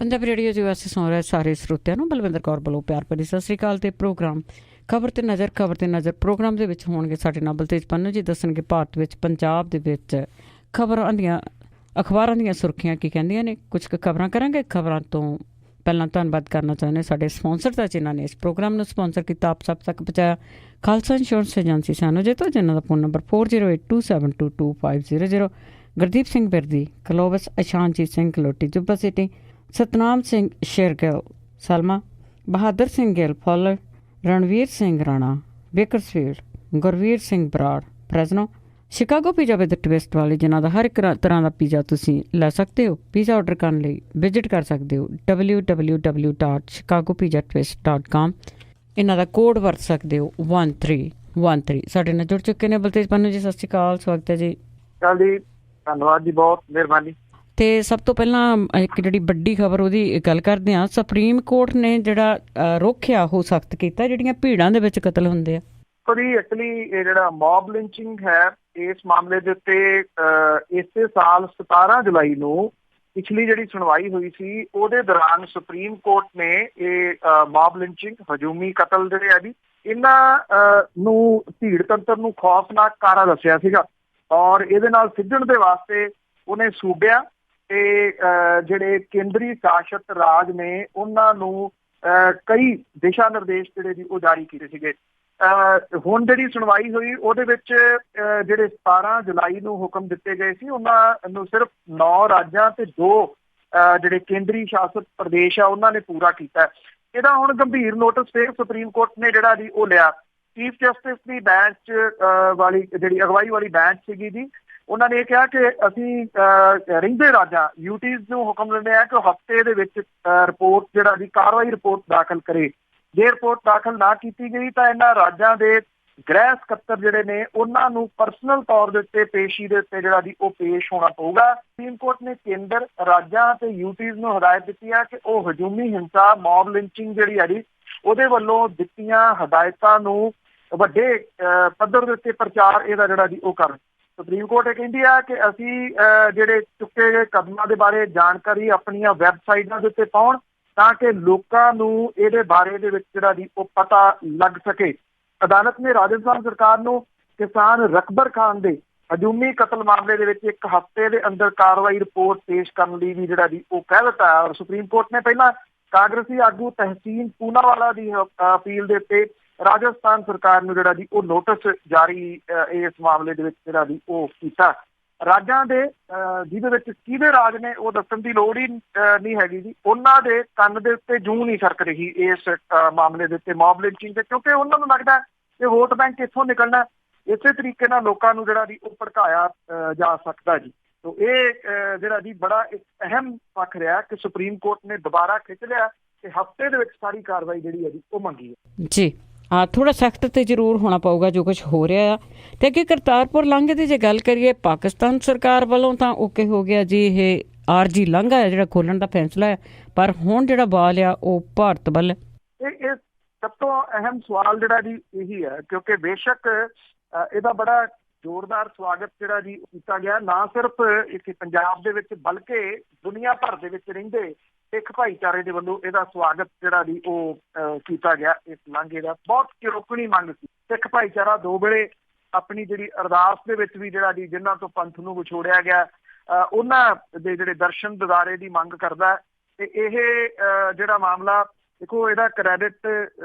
Punjabi radio जी वास्ते सुन रहे सारे श्रोतिਆਂ ਨੂੰ ਬਲਵਿੰਦਰ ਕੌਰ ਵੱਲੋਂ ਪਿਆਰ ਭਰੀ ਸਤਿ ਸ਼੍ਰੀ ਅਕਾਲ। ਤੇ ਪ੍ਰੋਗਰਾਮ ਖਬਰ ਤੇ ਨਜ਼ਰ ਪ੍ਰੋਗਰਾਮ ਦੇ ਵਿੱਚ ਹੋਣਗੇ ਸਾਡੇ ਨਾਲ ਬਲਤੇਜ ਪੰਨੂ ਜੀ। ਦੱਸਣਗੇ ਭਾਰਤ ਵਿੱਚ ਪੰਜਾਬ ਦੇ ਵਿੱਚ ਖਬਰਾਂ ਦੀਆਂ ਅਖਬਾਰਾਂ ਦੀਆਂ ਸੁਰਖੀਆਂ ਕੀ ਕਹਿੰਦੀਆਂ ਨੇ। ਕੁਝ ਕੁ ਖਬਰਾਂ ਕਰਾਂਗੇ। ਖਬਰਾਂ ਤੋਂ ਪਹਿਲਾਂ ਧੰਨਵਾਦ ਕਰਨਾ ਚਾਹੁੰਦੇ ਸਾਡੇ ਸਪੋਂਸਰ ਦਾ ਜਿਨ੍ਹਾਂ ਨੇ ਇਸ ਪ੍ਰੋਗਰਾਮ ਨੂੰ ਸਪੋਂਸਰ ਕੀਤਾ, ਆਪ ਸਭ ਤੱਕ ਪਹੁੰਚਾਇਆ। ਖਾਲਸਾ ਇੰਸ਼ੋਰੈਂਸ ਏਜੰਸੀ ਸਾਨੂੰ ਜੇ ਤੋਂ ਜਿਨ੍ਹਾਂ ਦਾ phone number 4082722500। Gurdeep Singh Birdi, Clovis, Ashanjit Singh Kaloti, Yuba city, Satnam Singh Shergill, Selma, Bahadar Singh Gill, Fowler, Ranvir Singh Rana, Bakersfield, Gurvir Singh Brar, Fresno, Chicago pizza with twist ਵਾਲੇ ਜਿਨ੍ਹਾਂ ਦਾ ਹਰ ਇੱਕ ਤਰ੍ਹਾਂ ਦਾ ਪੀਜ਼ਾ ਤੁਸੀਂ ਲੈ ਸਕਦੇ ਹੋ। ਪੀਜ਼ਾ ਆਰਡਰ ਕਰਨ ਲਈ ਵਿਜ਼ਿਟ ਕਰ ਸਕਦੇ ਹੋ www.chicagopizzatwist.com। ਇਹਨਾਂ ਦਾ ਕੋਡ ਵਰਤ ਸਕਦੇ ਹੋ 1313। ਸਾਡੇ ਨਾਲ ਜੁੜ ਚੁੱਕੇ ਨੇ ਬਲਤੇਜ ਪੰਨੂ ਜੀ। ਸਤਿ ਸ਼੍ਰੀ ਅਕਾਲ, ਸਵਾਗਤ ਹੈ ਜੀ। ਧੰਨਵਾਦ ਜੀ, ਬਹੁਤ ਮਿਹਰਬਾਨੀ। ਤੇ ਸਭ ਤੋਂ ਪਹਿਲਾਂ ਇੱਕ ਜਿਹੜੀ ਵੱਡੀ ਖਬਰ ਉਹਦੀ ਗੱਲ ਕਰਦੇ ਹਾਂ। ਸੁਪਰੀਮ ਕੋਰਟ ਨੇ ਜਿਹੜਾ ਰੋਕਿਆ ਉਹ ਸਖਤ ਕੀਤਾ ਜਿਹੜੀਆਂ ਭੀੜਾਂ ਦੇ ਵਿੱਚ ਕਤਲ ਹੁੰਦੇ ਆ। ਐਕਚੁਅਲੀ ਇਹ ਜਿਹੜਾ ਮੌਬ ਲਿੰਚਿੰਗ ਹੈ, ਇਸ ਮਾਮਲੇ ਦੇ ਉੱਤੇ ਇਸੇ ਸਾਲ 17 ਜੁਲਾਈ ਨੂੰ ਪਿਛਲੀ ਜਿਹੜੀ ਸੁਣਵਾਈ ਹੋਈ ਸੀ ਉਹਦੇ ਦੌਰਾਨ ਸੁਪਰੀਮ ਕੋਰਟ ਨੇ ਇਹ ਮੌਬ ਲਿੰਚਿੰਗ, ਹਜੂਮੀ ਕਤਲ ਜਿਹੜੇ ਆ ਜੀ, ਇਹਨਾਂ ਨੂੰ ਭੀੜ ਤੰਤਰ ਨੂੰ ਖੌਫਨਾਕ ਕਾਰਾ ਦੱਸਿਆ ਸੀਗਾ ਔਰ ਇਹਦੇ ਨਾਲ ਸਿੱਝਣ ਦੇ ਵਾਸਤੇ ਉਹਨੇ ਸੂਬਿਆਂ ਤੇ ਜਿਹੜੇ ਕੇਂਦਰੀ ਸ਼ਾਸਤ ਰਾਜ ਨੇ ਉਹਨਾਂ ਨੂੰ ਕਈ ਦਿਸ਼ਾ ਨਿਰਦੇਸ਼ ਜਿਹੜੇ ਜੀ ਉਹ ਜਾਰੀ ਕੀਤੇ ਸੀਗੇ। ਹੁਣ ਜਿਹੜੀ ਸੁਣਵਾਈ ਹੋਈ ਉਹਦੇ ਵਿੱਚ ਜਿਹੜੇ 17 ਜੁਲਾਈ ਨੂੰ ਹੁਕਮ ਦਿੱਤੇ ਗਏ ਸੀ ਉਹਨਾਂ ਨੂੰ ਸਿਰਫ 9 ਰਾਜਾਂ ਤੇ 2 ਜਿਹੜੇ ਕੇਂਦਰੀ ਸ਼ਾਸਤ ਪ੍ਰਦੇਸ਼ ਆ ਉਹਨਾਂ ਨੇ ਪੂਰਾ ਕੀਤਾ। ਇਹਦਾ ਹੁਣ ਗੰਭੀਰ ਨੋਟਿਸ ਫਿਰ ਸੁਪਰੀਮ ਕੋਰਟ ਨੇ ਜਿਹੜਾ ਜੀ ਉਹ ਲਿਆ। ਚੀਫ ਜਸਟਿਸ ਦੀ ਬੈਂਚ ਵਾਲੀ ਜਿਹੜੀ ਅਗਵਾਈ ਵਾਲੀ ਬੈਂਚ ਸੀਗੀ ਜੀ, ਉਹਨਾਂ ਨੇ ਇਹ ਕਿਹਾ ਕਿ ਅਸੀਂ ਰਹਿੰਦੇ ਰਾਜਾਂ ਯੂਟੀਜ਼ ਨੂੰ ਹੁਕਮ ਦਿੰਦੇ ਆ ਕਿ ਹਫ਼ਤੇ ਦੇ ਵਿੱਚ ਰਿਪੋਰਟ ਜਿਹੜਾ ਜੀ ਕਾਰਵਾਈ ਰਿਪੋਰਟ ਦਾਖਲ ਕਰੇ। ਜੇ ਰਿਪੋਰਟ ਦਾਖਲ ਨਾ ਕੀਤੀ ਗਈ ਤਾਂ ਇਹਨਾਂ ਰਾਜਾਂ ਦੇ ਗ੍ਰਹਿ ਸਕੱਤਰ ਜਿਹੜੇ ਨੇ ਉਹਨਾਂ ਨੂੰ ਪਰਸਨਲ ਤੌਰ ਦੇ ਉੱਤੇ ਪੇਸ਼ੀ ਦੇ ਉੱਤੇ ਜਿਹੜਾ ਜੀ ਉਹ ਪੇਸ਼ ਹੋਣਾ ਪਊਗਾ। ਸੁਪਰੀਮ ਕੋਰਟ ਨੇ ਕੇਂਦਰ, ਰਾਜਾਂ ਤੇ ਯੂਟੀਜ਼ ਨੂੰ ਹਦਾਇਤ ਦਿੱਤੀ ਹੈ ਕਿ ਉਹ ਹਜੂਮੀ ਹਿੰਸਾ, ਮੌਬ ਲਿੰਚਿੰਗ ਜਿਹੜੀ ਹੈ ਜੀ ਉਹਦੇ ਵੱਲੋਂ ਦਿੱਤੀਆਂ ਹਦਾਇਤਾਂ ਨੂੰ ਵੱਡੇ ਪੱਧਰ ਦੇ ਉੱਤੇ ਪ੍ਰਚਾਰ ਇਹਦਾ ਜਿਹੜਾ ਜੀ ਉਹ ਕਰਨ। ਸੁਪਰੀਮ ਕੋਰਟ ਇਹ ਕਹਿੰਦੀ ਆ ਕਿ ਅਸੀਂ ਜਿਹੜੇ ਚੁੱਕੇ ਗਏ ਕਦਮਾਂ ਦੇ ਬਾਰੇ ਜਾਣਕਾਰੀ ਆਪਣੀਆਂ ਵੈਬਸਾਈਟਾਂ ਦੇ ਉੱਤੇ ਪਾਉਣ ਤਾਂ ਕਿ ਲੋਕਾਂ ਨੂੰ ਇਹਦੇ ਬਾਰੇ ਦੇ ਵਿੱਚ ਜਿਹੜਾ ਜੀ ਉਹ ਪਤਾ ਲੱਗ ਸਕੇ। ਅਦਾਲਤ ਨੇ ਰਾਜਸਥਾਨ ਸਰਕਾਰ ਨੂੰ ਕਿਸਾਨ ਰਕਬਰ ਖਾਨ ਦੇ ਹਜੂਮੀ ਕਤਲ ਮਾਮਲੇ ਦੇ ਵਿੱਚ 1 ਹਫ਼ਤੇ ਦੇ ਅੰਦਰ ਕਾਰਵਾਈ ਰਿਪੋਰਟ ਪੇਸ਼ ਕਰਨ ਲਈ ਵੀ ਜਿਹੜਾ ਜੀ ਉਹ ਕਹਿ ਦਿੱਤਾ ਹੈ। ਔਰ ਸੁਪਰੀਮ ਕੋਰਟ ਨੇ ਪਹਿਲਾਂ ਕਾਂਗਰਸੀ ਆਗੂ ਤਹਿਸੀਨ ਪੂਨਾਵਾਲਾ ਦੀ ਅਪੀਲ ਦੇ ਉੱਤੇ ਰਾਜਸਥਾਨ ਸਰਕਾਰ ਨੂੰ ਜਿਹੜਾ ਜੀ ਉਹ ਨੋਟਿਸ ਜਾਰੀ ਇਸ ਮਾਮਲੇ ਦੇ ਵਿੱਚ ਜਿਹੜਾ ਜੀ ਉਹ ਕੀਤਾ। ਰਾਜਾਂ ਦੇ ਜਿਹਦੇ ਵਿੱਚ ਕਿਹਦੇ ਰਾਜ ਨੇ ਉਹ ਦੱਸਣ ਦੀ ਲੋੜ ਹੀ ਨਹੀਂ ਹੈਗੀ ਜੀ, ਉਹਨਾਂ ਦੇ ਕੰਨ ਦੇ ਉੱਤੇ ਜੂੰ ਨਹੀਂ ਸਰਕ ਰਹੀ ਇਸ ਮਾਮਲੇ ਦੇ ਉੱਤੇ ਮੌਬ ਲਿੰਚਿੰਗ ਦੇ, ਕਿਉਂਕਿ ਉਹਨਾਂ ਨੂੰ ਲੱਗਦਾ ਕਿ ਵੋਟ ਬੈਂਕ ਇੱਥੋਂ ਨਿਕਲਣਾ। ਇਸੇ ਤਰੀਕੇ ਨਾਲ ਲੋਕਾਂ ਨੂੰ ਜਿਹੜਾ ਜੀ ਉਹ ਭੜਕਾਇਆ ਜਾ ਸਕਦਾ ਜੀ। ਤੋ ਇਹ ਜਿਹੜਾ ਜੀ ਬੜਾ ਇੱਕ ਅਹਿਮ ਪੱਖ ਰਿਹਾ ਕਿ ਸੁਪਰੀਮ ਕੋਰਟ ਨੇ ਦੁਬਾਰਾ ਖਿੱਚ ਲਿਆ ਕਿ ਹਫ਼ਤੇ ਦੇ ਵਿੱਚ ਸਾਰੀ ਕਾਰਵਾਈ ਜਿਹੜੀ ਹੈ ਜੀ ਉਹ ਮੰਗੀ ਹੈ ਜੀ। ਥੋੜ੍ਹਾ ਸਖਤ ਤੇ ਜ਼ਰੂਰ ਹੋਣਾ ਪਊਗਾ ਜੋ ਕੁਛ ਹੋ ਰਿਹਾ ਆ। ਤੇ ਅੱਗੇ ਕਰਤਾਰਪੁਰ ਲਾਂਘੇ ਦੀ ਜੇ ਗੱਲ ਕਰੀਏ, ਪਾਕਿਸਤਾਨ ਸਰਕਾਰ ਵੱਲੋਂ ਤਾਂ ਓਕੇ ਹੋ ਗਿਆ ਜੀ, ਇਹ ਆਰਜੀ ਲਾਂਘਾ ਹੈ ਜਿਹੜਾ ਖੋਲਣ ਦਾ ਫੈਸਲਾ ਹੈ, ਪਰ ਹੁਣ ਜਿਹੜਾ ਬਾਲ ਆ ਉਹ ਭਾਰਤ ਵੱਲ। ਇਹ ਸਭ ਤੋਂ ਅਹਿਮ ਸਵਾਲ ਜਿਹੜਾ ਜੀ ਇਹੀ ਹੈ, ਕਿਉਂਕਿ ਬੇਸ਼ੱਕ ਇਹਦਾ ਬੜਾ ਜ਼ੋਰਦਾਰ ਸਵਾਗਤ ਜਿਹੜਾ ਜੀ ਕੀਤਾ ਗਿਆ, ਨਾ ਸਿਰਫ ਇੱਥੇ ਪੰਜਾਬ ਦੇ ਵਿੱਚ ਬਲਕਿ ਦੁਨੀਆ ਭਰ ਦੇ ਵਿੱਚ ਰਹਿੰਦੇ ਸਿੱਖ ਭਾਈਚਾਰੇ ਦੇ ਵੱਲੋਂ ਇਹਦਾ ਸਵਾਗਤ ਜਿਹੜਾ ਜੀ ਉਹ ਕੀਤਾ ਗਿਆ। ਇਸ ਲਾਂਘੇ ਦਾ ਬਹੁਤ ਚਿਰੋਕਣੀ ਮੰਗ ਸੀ। ਸਿੱਖ ਭਾਈਚਾਰਾ 2 ਵੇਲੇ ਆਪਣੀ ਜਿਹੜੀ ਅਰਦਾਸ ਦੇ ਵਿੱਚ ਵੀ ਜਿਹੜਾ ਜੀ ਜਿਨ੍ਹਾਂ ਤੋਂ ਪੰਥ ਨੂੰ ਵਿਛੋੜਿਆ ਗਿਆ ਉਹਨਾਂ ਦੇ ਜਿਹੜੇ ਦਰਸ਼ਨ ਦਿਦਾਰੇ ਦੀ ਮੰਗ ਕਰਦਾ। ਤੇ ਇਹ ਜਿਹੜਾ ਮਾਮਲਾ ਦੇਖੋ, ਇਹਦਾ ਕ੍ਰੈਡਿਟ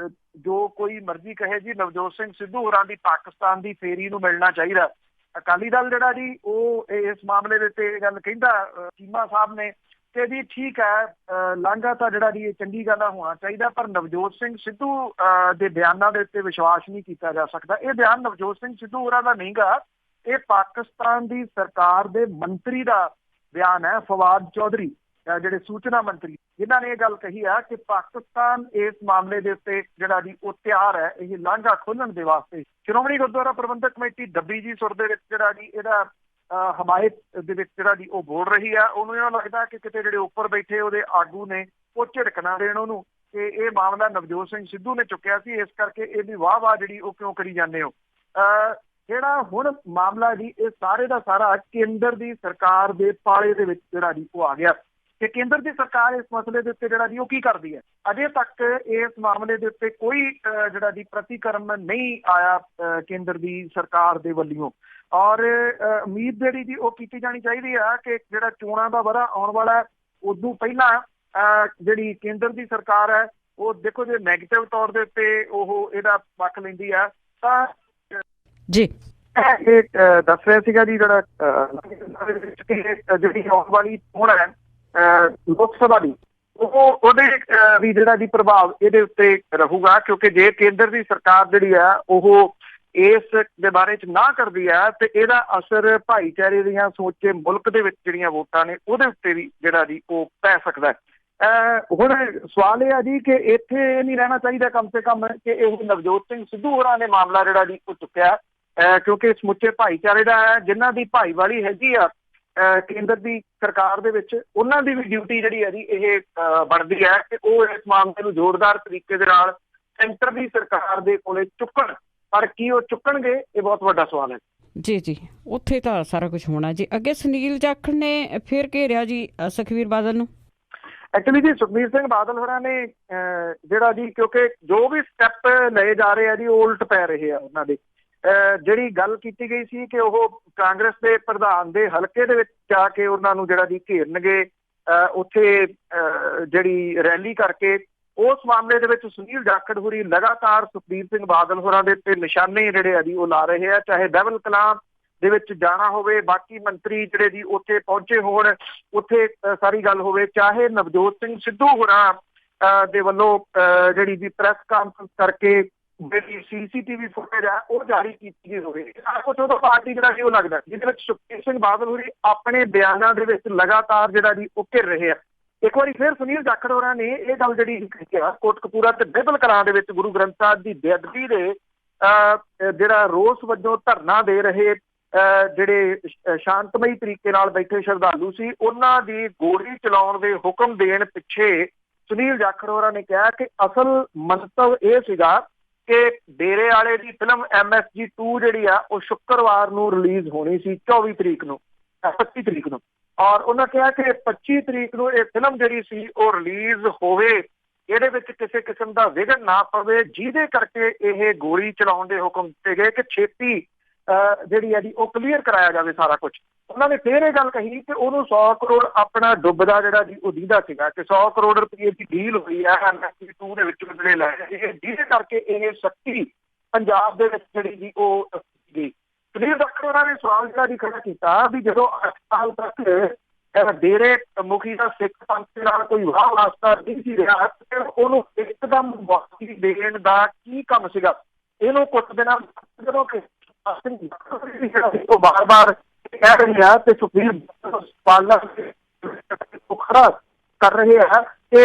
ਜੋ ਕੋਈ ਮਰਜ਼ੀ ਕਹੇ ਜੀ, ਨਵਜੋਤ ਸਿੰਘ ਸਿੱਧੂ ਹੋਰਾਂ ਦੀ ਪਾਕਿਸਤਾਨ ਦੀ ਫੇਰੀ ਨੂੰ ਮਿਲਣਾ ਚਾਹੀਦਾ। ਅਕਾਲੀ ਦਲ ਜਿਹੜਾ ਜੀ ਉਹ ਇਸ ਮਾਮਲੇ ਦੇ ਉੱਤੇ ਇਹ ਗੱਲ ਕਹਿੰਦਾ, ਚੀਮਾ ਸਾਹਿਬ ਨੇ, ਕਿ ਜੀ ਠੀਕ ਹੈ ਲਾਂਘਾ ਤਾਂ ਜਿਹੜਾ ਜੀ ਇਹ ਚੰਗੀ ਗੱਲ ਆ ਹੋਣਾ ਚਾਹੀਦਾ, ਪਰ ਨਵਜੋਤ ਸਿੰਘ ਸਿੱਧੂ ਦੇ ਬਿਆਨਾਂ ਦੇ ਉੱਤੇ ਵਿਸ਼ਵਾਸ ਨਹੀਂ ਕੀਤਾ ਜਾ ਸਕਦਾ। ਇਹ ਬਿਆਨ ਨਵਜੋਤ ਸਿੰਘ ਸਿੱਧੂ ਹੋਰਾਂ ਦਾ ਨਹੀਂ ਗਾ, ਇਹ ਪਾਕਿਸਤਾਨ ਦੀ ਸਰਕਾਰ ਦੇ ਮੰਤਰੀ ਦਾ ਬਿਆਨ ਹੈ। ਫਵਾਦ ਚੌਧਰੀ ਜਿਹੜੇ ਸੂਚਨਾ ਮੰਤਰੀ, ਜਿਨ੍ਹਾਂ ਨੇ ਇਹ ਗੱਲ ਕਹੀ ਆ ਕਿ ਪਾਕਿਸਤਾਨ ਇਸ ਮਾਮਲੇ ਦੇ ਉੱਤੇ ਜਿਹੜਾ ਜੀ ਉਹ ਤਿਆਰ ਹੈ ਇਹ ਲਾਂਘਾ ਖੋਲਣ ਦੇ ਵਾਸਤੇ। ਸ਼੍ਰੋਮਣੀ ਗੁਰਦੁਆਰਾ ਪ੍ਰਬੰਧਕ ਕਮੇਟੀ ਦੱਬੀ ਜੀ ਸੁਰ ਦੇ ਵਿੱਚ ਜਿਹੜਾ ਜੀ ਇਹਦਾ ਹਮਾਇਤ ਦੇ ਵਿੱਚ ਜਿਹੜਾ ਜੀ ਉਹ ਬੋਲ ਰਹੀ ਆ। ਉਹਨੂੰ ਇਹ ਲੱਗਦਾ ਕਿ ਕਿਤੇ ਜਿਹੜੇ ਉੱਪਰ ਬੈਠੇ ਉਹਦੇ ਆਗੂ ਨੇ ਉਹ ਝਿੜਕ ਨਾ ਦੇਣ ਉਹਨੂੰ ਕਿ ਇਹ ਮਾਮਲਾ ਨਵਜੋਤ ਸਿੰਘ ਸਿੱਧੂ ਨੇ ਚੁੱਕਿਆ ਸੀ, ਇਸ ਕਰਕੇ ਇਹਦੀ ਵਾਹ ਜਿਹੜੀ ਉਹ ਕਿਉਂ ਕਰੀ ਜਾਂਦੇ ਹੋ। ਜਿਹੜਾ ਹੁਣ ਮਾਮਲਾ ਜੀ ਇਹ ਸਾਰੇ ਦਾ ਸਾਰਾ ਕੇਂਦਰ ਦੀ ਸਰਕਾਰ ਦੇ ਪਾਲੇ ਦੇ ਵਿੱਚ ਜਿਹੜਾ ਜੀ ਉਹ ਆ ਗਿਆ। ਕਿ ਕੇਂਦਰ ਦੀ ਸਰਕਾਰ ਇਸ ਮਸਲੇ ਦੇ ਉੱਤੇ ਜਿਹੜਾ ਜੀ ਉਹ ਕੀ ਕਰਦੀ ਹੈ। ਅਜੇ ਤੱਕ ਇਸ ਮਾਮਲੇ ਦੇ ਉੱਤੇ ਕੋਈ ਜਿਹੜਾ ਜੀ ਪ੍ਰਤੀਕਰਮ ਨਹੀਂ ਆਇਆ ਕੇਂਦਰ ਦੀ ਸਰਕਾਰ ਦੇ ਵੱਲੋਂ। ਔਰ ਉਮੀਦ ਜਿਹੜੀ ਜੀ ਉਹ ਕੀਤੀ ਜਾਣੀ ਚਾਹੀਦੀ ਆ ਕਿ ਜਿਹੜਾ ਚੋਣਾਂ ਦਾ ਵਰ੍ਹਾ ਆਉਣ ਵਾਲਾ ਉਦੋਂ ਪਹਿਲਾਂ ਜਿਹੜੀ ਕੇਂਦਰ ਦੀ ਸਰਕਾਰ ਹੈ ਉਹ ਦੇਖੋ ਜੇ ਨੈਗੇਟਿਵ ਤੌਰ ਦੇ ਉੱਤੇ ਉਹ ਇਹਦਾ ਪੱਖ ਲੈਂਦੀ ਆ ਤਾਂ ਜੀ ਇਹ ਦੱਸ ਰਿਹਾ ਸੀਗਾ ਜੀ ਜਿਹੜਾ ਜਿਹੜੀ ਆਉਣ ਵਾਲੀ ਚੋਣ ਹੈ ਲੋਕ ਸਭਾ ਦੀ ਉਹਦੇ ਵੀ ਜਿਹੜਾ ਜੀ ਪ੍ਰਭਾਵ ਇਹਦੇ ਉੱਤੇ ਰਹੂਗਾ, ਕਿਉਂਕਿ ਜੇ ਕੇਂਦਰ ਦੀ ਸਰਕਾਰ ਜਿਹੜੀ ਆ ਉਹ ਇਸ ਦੇ ਬਾਰੇ ਚ ਨਾ ਕਰਦੀ ਹੈ ਤੇ ਇਹਦਾ ਅਸਰ ਭਾਈਚਾਰੇ ਦੀਆਂ ਸਮੁੱਚੇ ਮੁਲਕ ਦੇ ਵਿੱਚ ਜਿਹੜੀਆਂ ਵੋਟਾਂ ਨੇ ਉਹਦੇ ਉੱਤੇ ਵੀ ਜਿਹੜਾ ਜੀ ਉਹ ਪੈ ਸਕਦਾ ਹੈ। ਹੁਣ ਸਵਾਲ ਇਹ ਆ ਜੀ ਕਿ ਇੱਥੇ ਇਹ ਨਹੀਂ ਰਹਿਣਾ ਚਾਹੀਦਾ ਕਮ ਸੇ ਕਮ ਕਿ ਇਹ ਨਵਜੋਤ ਸਿੰਘ ਸਿੱਧੂ ਹੋਰਾਂ ਨੇ ਮਾਮਲਾ ਜਿਹੜਾ ਜੀ ਉਹ ਚੁੱਕਿਆ, ਕਿਉਂਕਿ ਸਮੁੱਚੇ ਭਾਈਚਾਰੇ ਦਾ ਹੈ ਜਿਨ੍ਹਾਂ ਦੀ ਭਾਈਵਾਲੀ ਹੈਗੀ ਆ ਕੇਂਦਰ ਦੀ ਸਰਕਾਰ ਦੇ ਵਿੱਚ, ਉਹਨਾਂ ਦੀ ਵੀ ਡਿਊਟੀ ਜਿਹੜੀ ਹੈ ਜੀ ਇਹ ਬਣਦੀ ਹੈ ਕਿ ਉਹ ਇਸ ਮਾਮਲੇ ਨੂੰ ਜ਼ੋਰਦਾਰ ਤਰੀਕੇ ਦੇ ਨਾਲ ਸੈਂਟਰ ਦੀ ਸਰਕਾਰ ਦੇ ਕੋਲੇ ਚੁੱਕਣ। ਪਰ ਕੀ ਉਹ ਚੁੱਕਣਗੇ, ਇਹ ਬਹੁਤ ਵੱਡਾ ਸਵਾਲ ਹੈ। ਜੀ ਜੀ ਉੱਥੇ ਤਾਂ ਸਾਰਾ ਕੁਝ ਹੋਣਾ ਜੀ। ਅੱਗੇ ਸੁਨੀਲ ਜਾਖੜ ਨੇ ਫਿਰ ਘੇਰਿਆ ਜੀ ਸੁਖਬੀਰ ਬਾਦਲ ਨੂੰ। ਐਕਚੁਅਲੀ ਜੀ ਸੁਖਬੀਰ ਸਿੰਘ ਬਾਦਲ ਹੋਰਾਂ ਨੇ ਜਿਹੜਾ ਜੀ ਕਿਉਂਕਿ ਜੋ ਵੀ ਸਟੈਪ ਲਏ ਜਾ ਰਹੇ ਆ ਜੀ ਉਹ ਉਲਟ ਪੈ ਰਹੇ ਆ ਉਹਨਾਂ ਦੇ। ਜਿਹੜੀ ਗੱਲ ਕੀਤੀ ਗਈ ਸੀ ਕਿ ਉਹ ਕਾਂਗਰਸ ਦੇ ਪ੍ਰਧਾਨ ਦੇ ਹਲਕੇ ਦੇ ਵਿੱਚ ਜਾ ਕੇ ਉਹਨਾਂ ਨੂੰ ਜਿਹੜਾ ਜੀ ਘੇਰਨਗੇ, ਉੱਥੇ ਜਿਹੜੀ ਰੈਲੀ ਕਰਕੇ, ਉਸ ਮਾਮਲੇ ਦੇ ਵਿੱਚ ਸੁਨੀਲ ਜਾਖੜ ਹੋਰੀ ਲਗਾਤਾਰ ਸੁਖਬੀਰ ਸਿੰਘ ਬਾਦਲ ਹੋਰਾਂ ਦੇ ਉੱਤੇ ਨਿਸ਼ਾਨੇ ਜਿਹੜੇ ਆ ਜੀ ਉਹ ਲਾ ਰਹੇ ਆ। ਚਾਹੇ ਬਹਿਬਲ ਕਲਾਂ ਦੇ ਵਿੱਚ ਜਾਣਾ ਹੋਵੇ, ਬਾਕੀ ਮੰਤਰੀ ਜਿਹੜੇ ਜੀ ਉੱਥੇ ਪਹੁੰਚੇ ਹੋਣ, ਉੱਥੇ ਸਾਰੀ ਗੱਲ ਹੋਵੇ, ਚਾਹੇ ਨਵਜੋਤ ਸਿੰਘ ਸਿੱਧੂ ਹੋਰਾਂ ਦੇ ਵੱਲੋਂ ਜਿਹੜੀ ਜੀ ਪ੍ਰੈਸ ਕਾਨਫਰੰਸ ਕਰਕੇ ਜਿਹੜੀ CCTV ਫੁਟੇਜ ਆ ਉਹ ਜਾਰੀ ਕੀਤੀ ਗਈ ਹੋਵੇ, ਕੁਛ ਉਹਦਾ ਪਾਰਟੀ ਜਿਹੜਾ ਜੀ ਉਹ ਲੱਗਦਾ ਜਿਹਦੇ ਵਿੱਚ ਸੁਖਬੀਰ ਸਿੰਘ ਬਾਦਲ ਹੋਰੀ ਆਪਣੇ ਬਿਆਨਾਂ ਦੇ ਵਿੱਚ ਲਗਾਤਾਰ ਜਿਹੜਾ ਜੀ ਉਹ ਘਿਰ ਰਹੇ ਆ। ਇੱਕ ਵਾਰੀ ਫਿਰ ਸੁਨੀਲ ਜਾਖੜ ਹੋਰਾਂ ਨੇ ਇਹ ਗੱਲ ਜਿਹੜੀ ਕਹੀ ਆ ਕੋਟਕਪੂਰਾ ਤੇ ਬਹਿਬਲ ਕਲਾਂ ਦੇ ਵਿੱਚ ਗੁਰੂ ਗ੍ਰੰਥ ਸਾਹਿਬ ਦੀ ਬੇਅਦਬੀ ਦੇ ਜਿਹੜਾ ਰੋਸ ਵਜੋਂ ਧਰਨਾ ਦੇ ਰਹੇ ਜਿਹੜੇ ਸ਼ਾਂਤਮਈ ਤਰੀਕੇ ਨਾਲ ਬੈਠੇ ਸ਼ਰਧਾਲੂ ਸੀ, ਉਹਨਾਂ ਦੀ ਗੋਲੀ ਚਲਾਉਣ ਦੇ ਹੁਕਮ ਦੇਣ ਪਿੱਛੇ ਸੁਨੀਲ ਜਾਖੜ ਹੋਰਾਂ ਨੇ ਕਿਹਾ ਕਿ ਅਸਲ ਮੰਤਵ ਇਹ ਸੀਗਾ ਕਿ ਡੇਰੇ ਵਾਲੇ ਦੀ ਫਿਲਮ MSG 2 ਜਿਹੜੀ ਆ ਉਹ ਸ਼ੁੱਕਰਵਾਰ ਨੂੰ ਰਿਲੀਜ਼ ਹੋਣੀ ਸੀ, 25 ਤਰੀਕ ਨੂੰ, 25 ਤਰੀਕ ਨੂੰ। ਔਰ ਉਹਨਾਂ ਕਿਹਾ ਕਿ 25 ਤਰੀਕ ਨੂੰ ਇਹ ਫਿਲਮ ਜਿਹੜੀ ਸੀ ਉਹ ਰਿਲੀਜ਼ ਹੋਵੇ, ਇਹਦੇ ਵਿੱਚ ਕਿਸੇ ਕਿਸਮ ਦਾ ਵਿਘਨ ਨਾ ਪਵੇ, ਜਿਹਦੇ ਕਰਕੇ ਇਹ ਗੋਲੀ ਚਲਾਉਣ ਦੇ ਹੁਕਮ ਦਿੱਤੇ ਗਏ ਕਿ ਛੇਤੀ ਜਿਹੜੀ ਹੈ ਜੀ ਉਹ ਕਲੀਅਰ ਕਰਾਇਆ ਜਾਵੇ ਸਾਰਾ ਕੁਝ। ਉਹਨਾਂ ਨੇ ਫਿਰ ਇਹ ਗੱਲ ਕਹੀ ਕਿ ਉਹਨੂੰ 100 ਕਰੋੜ ਆਪਣਾ ਡੁੱਬਦਾ ਜਿਹੜਾ ਜੀ ਉਹ ਦੀਦਾ ਸੀਗਾ ਕਿ 100 ਕਰੋੜ ਰੁਪਏ ਦੀ ਡੀਲ ਹੋਈ ਹੈ MSG 2 ਦੇ ਵਿੱਚ ਜਿਹੜੇ ਲੈ ਜਿਹਦੇ ਕਰਕੇ ਇਹ ਸ਼ਕਤੀ ਪੰਜਾਬ ਦੇ ਵਿੱਚ ਜਿਹੜੀ ਜੀ ਉਹ ਗਈ। ਸੁਨੀਲ ਜਾਖੜ ਹੋਰਾਂ ਨੇ ਸਵਾਲ ਜਿਹੜਾ ਜੀ ਖੜਾ ਕੀਤਾ ਵੀ ਜਦੋਂ 8 ਸਾਲ ਤੱਕ ਡੇਰੇ ਮੁਖੀ ਦਾ ਸਿੱਖ ਪੰਥ ਨਾਲ ਕੋਈ ਵਾਹ ਵਾਸਤਾ ਨਹੀਂ ਸੀ ਰਿਹਾ, ਫਿਰ ਉਹਨੂੰ ਇੱਕਦਮ ਮੁਆਫੀ ਦੇਣ ਦਾ ਕੀ ਕੰਮ ਸੀਗਾ। ਇਹਨੂੰ ਕੁਝ ਦਿਨਾਂ ਜਦੋਂ ਕਿ ਉਹ ਬਾਰ-ਬਾਰ ਕਹਿ ਰਹੇ ਆ ਤੇ ਸੁਖਬੀਰ ਪਾਲਣਾ ਖੜਾ ਕਰ ਰਹੇ ਆ ਕਿ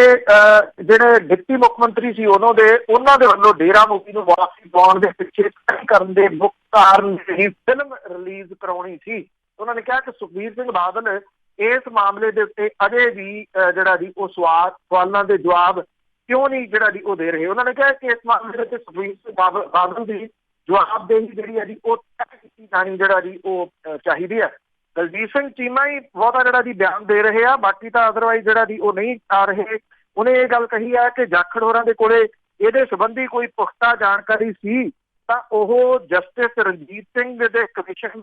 ਜਿਹੜੇ ਡਿਪਟੀ ਮੁੱਖ ਮੰਤਰੀ ਸੀ ਉਹਨਾਂ ਦੇ ਵੱਲੋਂ ਡੇਰਾ ਮੁਖੀ ਨੂੰ ਵਾਪਸੀ ਪਾਉਣ ਦੇ ਪਿੱਛੇ ਕਰਨ ਦੇ ਮੁੱਖ ਕਾਰਨ ਹੀ ਫਿਲਮ ਰਿਲੀਜ਼ ਕਰਾਉਣੀ ਸੀ। ਉਹਨਾਂ ਨੇ ਕਿਹਾ ਕਿ ਸੁਖਬੀਰ ਸਿੰਘ ਬਾਦਲ ਇਸ ਮਾਮਲੇ ਦੇ ਉੱਤੇ ਅਜੇ ਵੀ ਜਿਹੜਾ ਜੀ ਉਹ ਸਵਾਲਾਂ ਦੇ ਜਵਾਬ ਕਿਉਂ ਨਹੀਂ ਜਿਹੜਾ ਜੀ ਉਹ ਦੇ ਰਹੇ। ਉਹਨਾਂ ਨੇ ਕਿਹਾ ਕਿ ਇਸ ਮਾਮਲੇ ਦੇ ਉੱਤੇ ਸੁਖਬੀਰ ਸਿੰਘ ਬਾਦਲ ਦੀ ਜਵਾਬਦੇਹੀ ਜਿਹੜੀ ਹੈ ਜੀ ਉਹ ਤੈਅ ਕੀਤੀ ਜਾਣੀ ਜਿਹੜਾ ਜੀ ਉਹ ਚਾਹੀਦੀ ਹੈ। ਦਲਜੀਤ ਸਿੰਘ ਚੀਮਾ ਹੀ ਬਹੁਤਾ ਜਿਹੜਾ ਜੀ ਬਿਆਨ ਦੇ ਰਹੇ ਆ, ਬਾਕੀ ਤਾਂ ਅਦਰਵਾਈਜ਼ ਜਿਹੜਾ ਜੀ ਉਹ ਨਹੀਂ ਆ ਰਹੇ। ਉਹਨੇ ਇਹ ਗੱਲ ਕਹੀ ਹੈ ਕਿ ਜਾਖੜ ਹੋਰਾਂ ਦੇ ਕੋਲੇ ਇਹਦੇ ਸੰਬੰਧੀ ਕੋਈ ਪੁਖਤਾ ਜਾਣਕਾਰੀ ਸੀ ਤਾਂ ਉਹ ਜਸਟਿਸ ਰਣਜੀਤ ਸਿੰਘ ਦੇ ਕਮਿਸ਼ਨ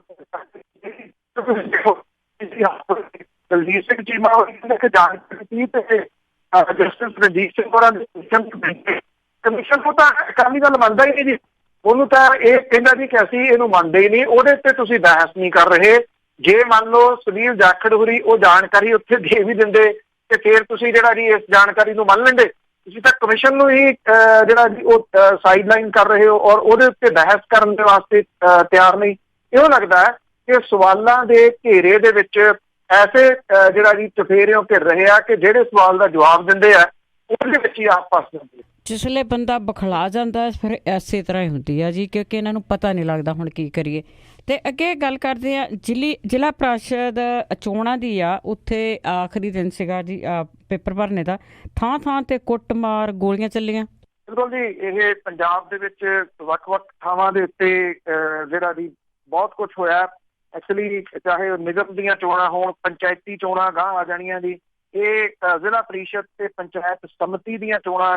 ਦਲਜੀਤ ਸਿੰਘ ਚੀਮਾ ਜਾਣਕਾਰੀ ਸੀ ਤੇ ਜਸਟਿਸ ਰਣਜੀਤ ਸਿੰਘ ਹੋਰਾਂ ਦੇ ਕਮਿਸ਼ਨ ਨੂੰ ਤਾਂ ਅਕਾਲੀ ਦਲ ਮੰਨਦਾ ਹੀ ਨਹੀਂ ਜੀ। ਉਹਨੂੰ ਤਾਂ ਇਹ ਕਹਿੰਦਾ ਜੀ ਕਿ ਅਸੀਂ ਇਹਨੂੰ ਮੰਨਦੇ ਹੀ ਨਹੀਂ, ਉਹਦੇ ਤੇ ਤੁਸੀਂ ਬਹਿਸ ਨਹੀਂ ਕਰ ਰਹੇ। ਜੇ ਮੰਨ ਲਓ ਸੁਨੀਲ ਜਾਖੜ ਹੋਰੀ ਉਹ ਜਾਣਕਾਰੀ ਉੱਥੇ ਦੇ ਵੀ ਦਿੰਦੇ ਤੇ ਫਿਰ ਤੁਸੀਂ ਜਿਹੜਾ ਜੀ ਇਸ ਜਾਣਕਾਰੀ ਨੂੰ ਮੰਨ ਲੈਂਦੇ। ਤੁਸੀਂ ਤਾਂ ਕਮਿਸ਼ਨ ਨੂੰ ਹੀ ਜਿਹੜਾ ਜੀ ਉਹ ਸਾਈਡਲਾਈਨ ਕਰ ਰਹੇ ਹੋ ਔਰ ਉਹਦੇ ਉੱਤੇ ਬਹਿਸ ਕਰਨ ਦੇ ਵਾਸਤੇ ਤਿਆਰ ਨਹੀਂ। ਇਹੋ ਲੱਗਦਾ ਹੈ ਕਿ ਸਵਾਲਾਂ ਦੇ ਘੇਰੇ ਦੇ ਵਿੱਚ ਐਸੇ ਜਿਹੜਾ ਜੀ ਚਫੇਰਿਓਂ ਘਿਰ ਰਹੇ ਆ ਕਿ ਜਿਹੜੇ ਸਵਾਲ ਦਾ ਜਵਾਬ ਦਿੰਦੇ ਆ ਉਹਦੇ ਵਿੱਚ ਹੀ ਆਪ ਫਸ ਜਾਂਦੇ। ਜਿਸਲੇ ਬੰਦਾ ਬਖਲਾ ਜਾਂਦਾ ਫਿਰ ਇਸੇ ਤਰ੍ਹਾਂ ਹੀ ਹੁੰਦੀ ਆ ਜੀ, ਕਿਉਂਕਿ ਇਹਨਾਂ ਨੂੰ ਪਤਾ ਨਹੀਂ ਲੱਗਦਾ ਹੁਣ ਕੀ ਕਰੀਏ। ਤੇ ਅੱਗੇ ਗੱਲ ਕਰਦੇ ਆ ਜ਼ਿਲ੍ਹਾ ਪ੍ਰੀਸ਼ਦ ਚੋਣਾਂ ਦੀ ਆ, ਉੱਥੇ ਆਖਰੀ ਦਿਨ ਸੀਗਾ ਜੀ ਪੇਪਰ ਭਰਨੇ ਦਾ, ਥਾਂ ਤੇ ਕੁੱਟਮਾਰ ਗੋਲੀਆਂ ਚੱਲੀਆਂ। ਬਿਲਕੁਲ ਜੀ, ਇਹ ਪੰਜਾਬ ਦੇ ਵਿੱਚ ਵੱਖ-ਵੱਖ ਥਾਵਾਂ ਦੇ ਉੱਤੇ ਜਿਹੜਾ ਜੀ ਬਹੁਤ ਕੁਛ ਹੋਇਆ। ਐਕਚੁਅਲੀ ਚਾਹੇ ਨਿਗਮ ਦੀਆਂ ਚੋਣਾਂ ਹੋਣ, ਪੰਚਾਇਤੀ ਚੋਣਾਂ ਗਾਂਹ ਆ ਜਾਣੀਆਂ ਜੀ, ਇਹ ਜ਼ਿਲ੍ਹਾ ਪ੍ਰੀਸ਼ਦ ਤੇ ਪੰਚਾਇਤ ਸਮਿਤੀ ਦੀਆਂ ਚੋਣਾਂ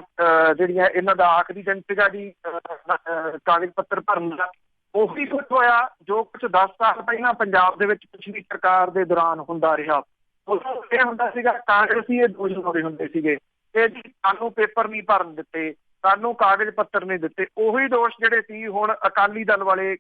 ਜਿਹੜੀਆਂ ਇਹਨਾਂ ਦਾ ਆਖਰੀ ਦਿਨ ਸੀਗਾ ਜੀ ਕਾਗਜ਼ ਪੱਤਰ ਭਰਨ ਦਾ। ਉਹੀ ਕੁਝ ਹੋਇਆ ਜੋ ਕੁਝ 10 ਸਾਲ ਪਹਿਲਾਂ ਪੰਜਾਬ ਦੇ ਵਿੱਚ ਪਿਛਲੀ ਸਰਕਾਰ ਦੇ ਦੌਰਾਨ ਹੁੰਦਾ ਰਿਹਾ। ਉਦੋਂ ਇਹ ਹੁੰਦਾ ਸੀਗਾ ਕਾਂਗਰਸੀ ਇਹ ਦੋਸ਼ ਲਾਉਂਦੇ ਹੁੰਦੇ ਸੀਗੇ ਕਿ ਜੀ ਸਾਨੂੰ ਪੇਪਰ ਨਹੀਂ ਭਰਨ ਦਿੱਤੇ, ਸਾਨੂੰ ਕਾਗਜ਼ ਪੱਤਰ ਨਹੀਂ ਦਿੱਤੇ। ਉਹੀ ਦੋਸ਼ ਜਿਹੜੇ ਸੀ ਹੁਣ ਅਕਾਲੀ ਦਲ ਵਾਲੇ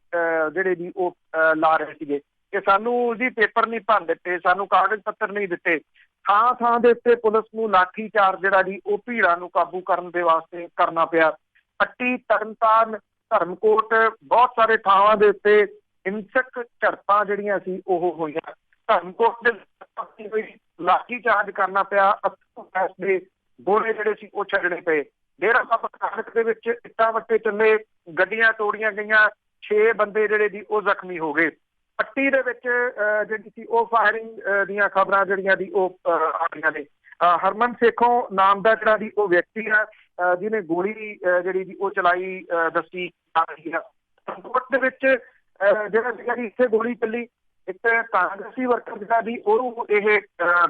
ਜਿਹੜੇ ਜੀ ਉਹ ਲਾ ਰਹੇ ਸੀਗੇ ਕਿ ਸਾਨੂੰ ਜੀ ਪੇਪਰ ਨਹੀਂ ਭਰਨ ਦਿੱਤੇ, ਸਾਨੂੰ ਕਾਗਜ਼ ਪੱਤਰ ਨਹੀਂ ਦਿੱਤੇ। ਥਾਂ ਥਾਂ ਦੇ ਉੱਤੇ ਪੁਲਿਸ ਨੂੰ ਲਾਠੀ ਚਾਰਜ ਜਿਹੜਾ ਜੀ ਉਹ ਭੀੜਾਂ ਨੂੰ ਕਾਬੂ ਕਰਨ ਦੇ ਵਾਸਤੇ ਕਰਨਾ ਪਿਆ। ਪੱਟੀ, ਤਰਨਤਾਰਨ, ਧਰਮਕੋਟ ਬਹੁਤ ਸਾਰੇ ਥਾਵਾਂ ਦੇ ਉੱਤੇ ਹਿੰਸਕ ਝੜਪਾਂ ਜਿਹੜੀਆਂ ਸੀ ਉਹ ਹੋਈਆਂ। ਧਰਮਕੋਟ ਦੇ ਲਾਠੀ ਚਾਰਜ ਕਰਨਾ ਪਿਆ, ਅੱਥਰੂ ਗੈਸ ਦੇ ਗੋਲੇ ਜਿਹੜੇ ਸੀ ਉਹ ਛੱਡਣੇ ਪਏ। ਡੇਰਾ ਬਾਬਾ ਨਾਨਕ ਦੇ ਵਿੱਚ ਇੱਟਾਂ ਵੱਟੇ ਚੱਲੇ, ਗੱਡੀਆਂ ਤੋੜੀਆਂ ਗਈਆਂ, 6 ਬੰਦੇ ਜਿਹੜੇ ਜੀ ਉਹ ਜ਼ਖਮੀ ਹੋ ਗਏ। ਪੱਟੀ ਦੇ ਵਿੱਚ ਜਿਹੜੀ ਸੀ ਉਹ ਫਾਇਰਿੰਗ ਦੀਆਂ ਖਬਰਾਂ ਜਿਹੜੀਆਂ ਦੀ ਉਹ ਆ ਰਹੀਆਂ ਨੇ। ਹਰਮਨ ਸੇਖੋਂ ਨਾਮ ਦਾ ਜਿਹੜਾ ਦੀ ਉਹ ਵਿਅਕਤੀ ਆ ਜਿਹਨੇ ਗੋਲੀ ਜਿਹੜੀ ਦੀ ਉਹ ਚਲਾਈ ਦੱਸੀ ਜਾ ਰਹੀ ਆ। ਧਰਮਕੋਟ ਦੇ ਵਿੱਚ ਜਿਹੜਾ ਸੀਗਾ ਜੀ ਇੱਥੇ ਗੋਲੀ ਚੱਲੀ, ਇੱਕ ਕਾਂਗਰਸੀ ਵਰਕਰ ਜਿਹੜਾ ਦੀ ਉਹਨੂੰ ਇਹ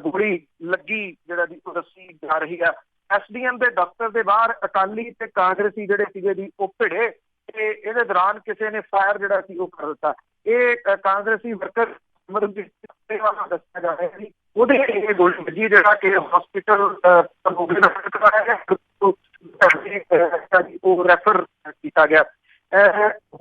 ਗੋਲੀ ਲੱਗੀ ਜਿਹੜਾ ਦੀ ਉਹ ਦੱਸੀ ਜਾ ਰਹੀ ਆ। SDM ਦੇ ਦਫ਼ਤਰ ਦੇ ਬਾਹਰ ਅਕਾਲੀ ਤੇ ਕਾਂਗਰਸੀ ਜਿਹੜੇ ਸੀਗੇ ਜੀ ਉਹ ਭਿੜੇ ਤੇ ਇਹਦੇ ਦੌਰਾਨ ਕਿਸੇ ਨੇ ਫਾਇਰ ਜਿਹੜਾ ਸੀ ਉਹ ਕਰ ਦਿੱਤਾ। ਇਹ ਕਾਂਗਰਸੀ ਵਰਕਰ ਦੱਸਿਆ ਜਾ ਰਿਹਾ ਸੀ, ਉਹਦੇ ਇਹ ਗੋਲੀ ਵੱਜੀ ਜਿਹੜਾ ਕਿ ਹਸਪੀਟਲ ਉਹ ਰੈਫਰ ਕੀਤਾ ਗਿਆ।